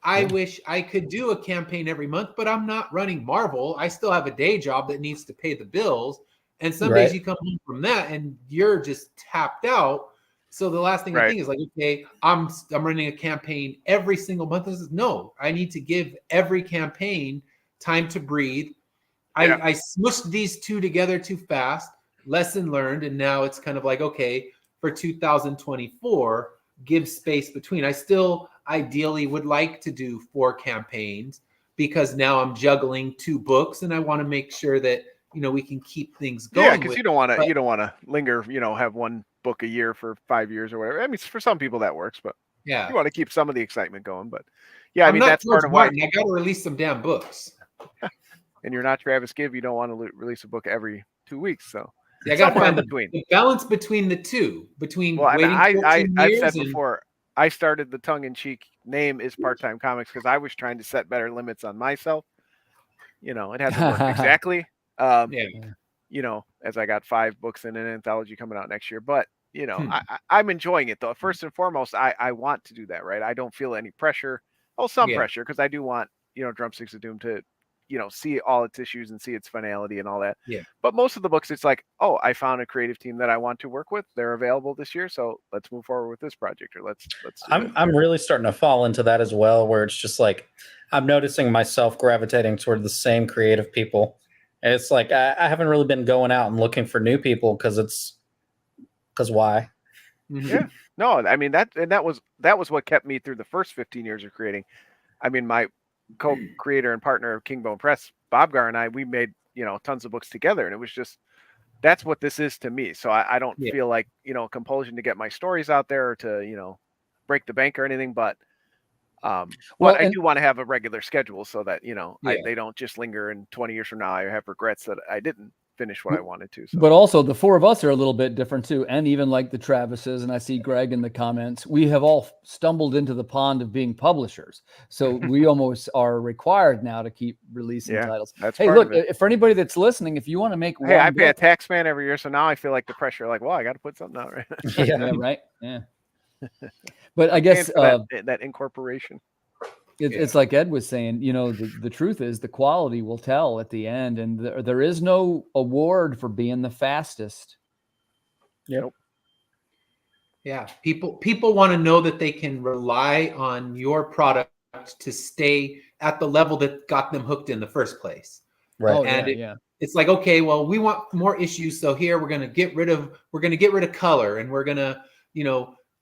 I wish I could do a campaign every month, but I'm not running Marvel. I still have a day job that needs to pay the bills. And some days you come home from that and you're just tapped out. So the last thing I think is like, okay, I'm running a campaign every single month. No, I need to give every campaign time to breathe. I smushed these two together too fast. Lesson learned. And now it's kind of like, okay, for 2024, give space between. I still ideally would like to do 4 campaigns, because now I'm juggling 2 books and I want to make sure that, we can keep things going. Yeah, because you don't want to linger, have one book a year for 5 years or whatever. I mean, for some people that works, but you want to keep some of the excitement going. But I mean, that's part of why I got to release some damn books. And you're not Travis Gibb. You don't want to release a book every 2 weeks. So I got to find the balance between the two. I've said before, I started the tongue-in-cheek name is Part-Time Comics because I was trying to set better limits on myself. It hasn't worked exactly. As I got 5 books in an anthology coming out next year, but I'm enjoying it though. First and foremost, I want to do that, right? I don't feel any pressure. Some pressure, because I do want, Drumsticks of Doom to see all its issues and see its finality and all that. Yeah. But most of the books, it's like, oh, I found a creative team that I want to work with. They're available this year, so let's move forward with this project, or let's do this. I'm really starting to fall into that as well, where it's just like I'm noticing myself gravitating toward the same creative people. And it's like I haven't really been going out and looking for new people because why? Yeah. No, I mean that was what kept me through the first 15 years of creating. I mean, my co-creator and partner of Kingbone Press, Bob Gar, and I, we made tons of books together, and it was just that's what this is to me. So I don't feel like compulsion to get my stories out there or to break the bank or anything, but I do want to have a regular schedule so that they don't just linger, and 20 years from now I have regrets that I didn't finish what I wanted to. So. But also the four of us are a little bit different too. And even like the Travises, and I see Greg in the comments, we have all stumbled into the pond of being publishers. So we almost are required now to keep releasing titles. Hey, look, for anybody that's listening, if you want to make one I pay a tax man every year. So now I feel like the pressure, like, well, I got to put something out. Right? Yeah, right. Yeah. But I guess that incorporation. It's like Ed was saying, the truth is the quality will tell at the end, and there is no award for being the fastest. Yep. Yeah. People want to know that they can rely on your product to stay at the level that got them hooked in the first place. Right. Oh, and it's like, okay, well, we want more issues. So here we're going to get rid of color, and we're going to,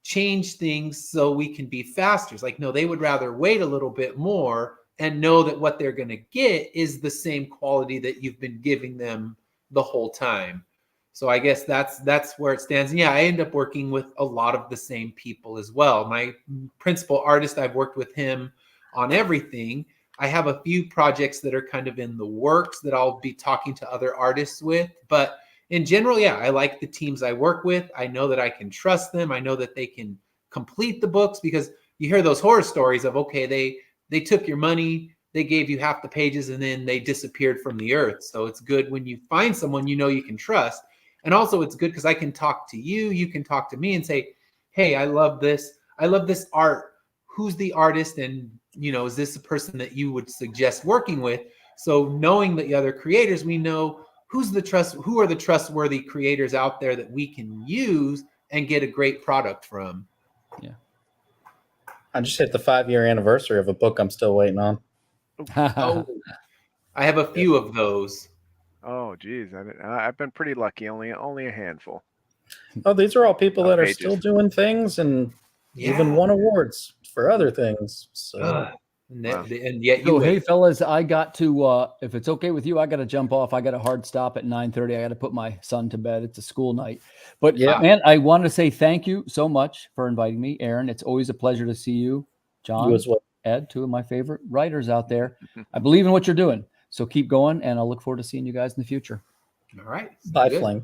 change things so we can be faster. It's like, no, they would rather wait a little bit more and know that what they're going to get is the same quality that you've been giving them the whole time. So I guess that's where it stands. And yeah, I end up working with a lot of the same people as well. My principal artist, I've worked with him on everything. I have a few projects that are kind of in the works that I'll be talking to other artists with, but in general, yeah, I like the teams I work with. I know that I can trust them. I know that they can complete the books, because you hear those horror stories of, okay, they took your money, they gave you half the pages, and then they disappeared from the earth. So it's good when you find someone you can trust. And also it's good because I can talk to you, you can talk to me and say, hey, I love this art. Who's the artist? And, is this a person that you would suggest working with? So knowing the other creators, we know who are the trustworthy creators out there that we can use and get a great product from. Yeah. I just hit the 5-year anniversary of a book I'm still waiting on. Oh, I have a few of those. Oh, geez. I've been pretty lucky. Only a handful. Oh, these are all people that pages. are still doing things and even won awards for other things. So. And yet hey fellas, I got to if it's okay with you, I got to jump off. I got a hard stop at 9:30. I got to put my son to bed. It's a school night. But man, I want to say thank you so much for inviting me, Aaron. It's always a pleasure to see you. John, you as well. Ed, two of my favorite writers out there. I believe in what you're doing, so keep going, and I'll look forward to seeing you guys in the future. All right. Bye, Fling.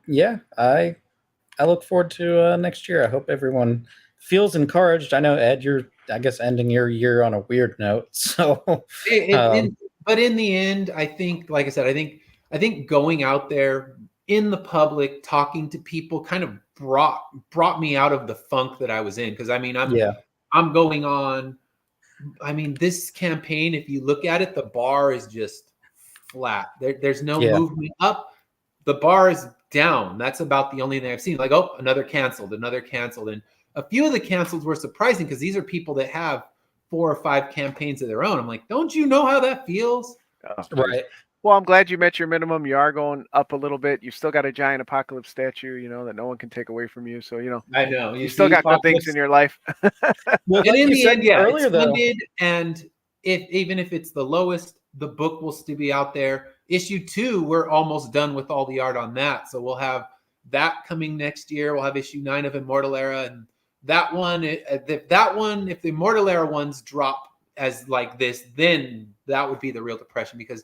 Yeah, I look forward to next year. I hope everyone feels encouraged. I know, Ed, you're, I guess, ending your year on a weird note. So, but in the end, I think, like I said, I think going out there in the public, talking to people, kind of brought me out of the funk that I was in. Because I mean, I'm going on. I mean, this campaign, if you look at it, the bar is just flat. There's no movement up. The bar is down. That's about the only thing I've seen. Like, oh, another canceled, and a few of the cancels were surprising because these are people that have 4 or 5 campaigns of their own. I'm like, don't you know how that feels? Right. Well, I'm glad you met your minimum. You are going up a little bit. You've still got a giant apocalypse statue, that no one can take away from you. So, I know you still got good things in your life. Well, and in the end, earlier, it's funded, and even if it's the lowest, the book will still be out there. Issue 2, we're almost done with all the art on that. So we'll have that coming next year. We'll have issue 9 of Immortal Era, and that one, if the Immortal Era ones drop as like this, then that would be the real depression, because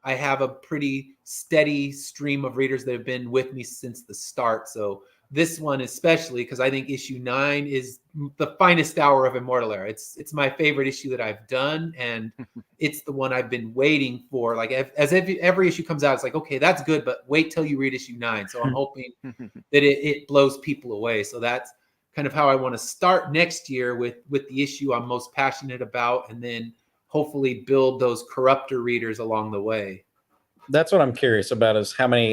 I have a pretty steady stream of readers that have been with me since the start. So this one especially, because I think issue 9 is the finest hour of Immortal Era. It's my favorite issue that I've done, and it's the one I've been waiting for. Like every issue comes out, it's like, okay, that's good, but wait till you read issue 9. So I'm hoping that it blows people away. So that's kind of how I want to start next year with the issue I'm most passionate about, and then hopefully build those corruptor readers along the way. That's what I'm curious about, is how many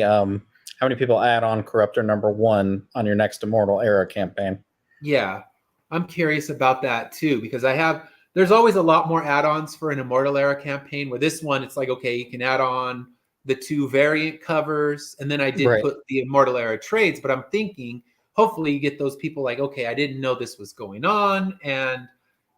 people add on Corruptor #1 on your next Immortal Era campaign. Yeah, I'm curious about that too, because there's always a lot more add-ons for an Immortal Era campaign, where this one, it's like, okay, you can add on the 2 variant covers, and then I did Right. put the Immortal Era trades, but I'm thinking hopefully you get those people like, okay, I didn't know this was going on. And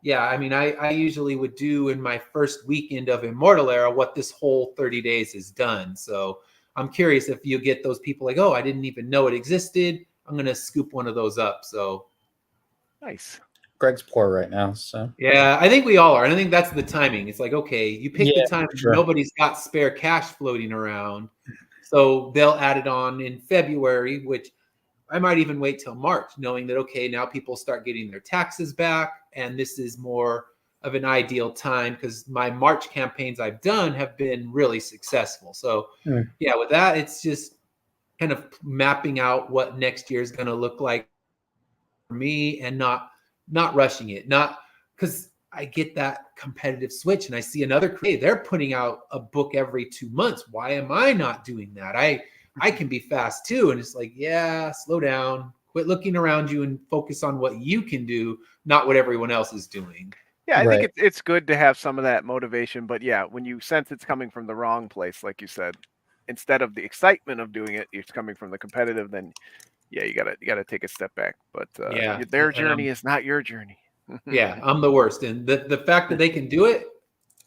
yeah, I mean, I usually would do in my first weekend of Immortal Era what this whole 30 days has done. So I'm curious if you get those people like, oh, I didn't even know it existed. I'm going to scoop one of those up. So Nice. Greg's poor right now, so yeah, I think we all are. And I think that's the timing. It's like, okay, you pick Yeah, the time for sure. nobody's got spare cash floating around. So they'll add it on in February, which I might even wait till March, knowing that, okay, now people start getting their taxes back. And this is more of an ideal time because my March campaigns I've done have been really successful. So yeah, with that, it's just kind of mapping out what next year is going to look like for me, and not rushing it. Not because I get that competitive switch and I see another creator, they're putting out a book every 2 months. Why am I not doing that? I can be fast too. And it's like, yeah, slow down, quit looking around you and focus on what you can do, not what everyone else is doing. Yeah, I Right. think it's good to have some of that motivation, but yeah, when you sense it's coming from the wrong place, like you said, instead of the excitement of doing it, it's coming from the competitive, then yeah, you gotta take a step back. But Yeah, their and journey is not your journey. yeah, I'm the worst. And the fact that they can do it,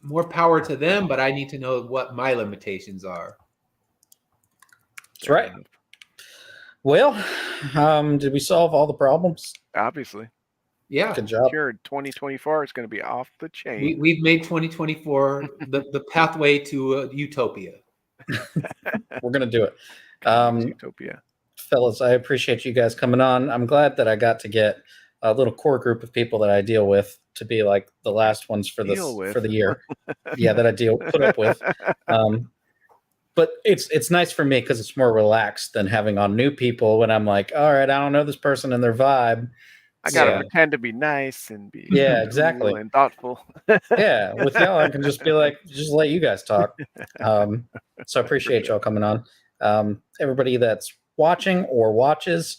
more power to them, but I need to know what my limitations are. That's right. Well, did we solve all the problems? Obviously. Yeah. Good job. Sure, 2024 is going to be off the chain. We've made 2024 the pathway to utopia. We're gonna do it. Utopia. Fellas, I appreciate you guys coming on. I'm glad that I got to get a little core group of people that I deal with to be like the last ones for the year. Yeah, that I put up with. But it's nice for me because it's more relaxed than having on new people when I'm like, all right, I don't know this person and their vibe. I gotta pretend to be nice and be exactly cool and thoughtful. Yeah, with y'all, I can just be like, just let you guys talk. So I appreciate y'all coming on. Everybody that's watching or watches,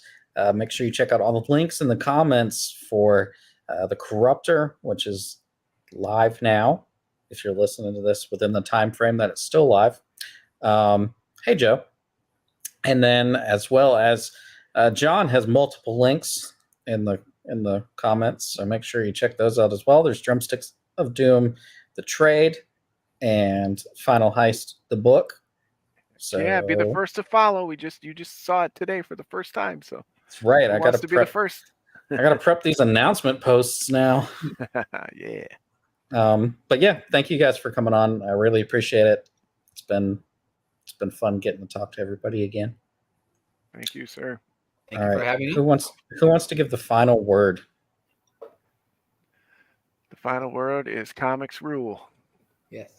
make sure you check out all the links in the comments for the Corruptor, which is live now. If you're listening to this within the time frame that it's still live. Hey, Joe. And then as well as John has multiple links in the comments, so make sure you check those out as well. There's Drumsticks of Doom, the trade, and Final Heist, the book. So yeah, be the first to follow. You just saw it today for the first time, so that's right. I got to be the first. I got to prep these announcement posts now. Yeah. But yeah, thank you guys for coming on. I really appreciate it. It's been fun getting to talk to everybody again. Thank you, sir. Thank you for having me. Who wants to give the final word? The final word is comics rule. Yes.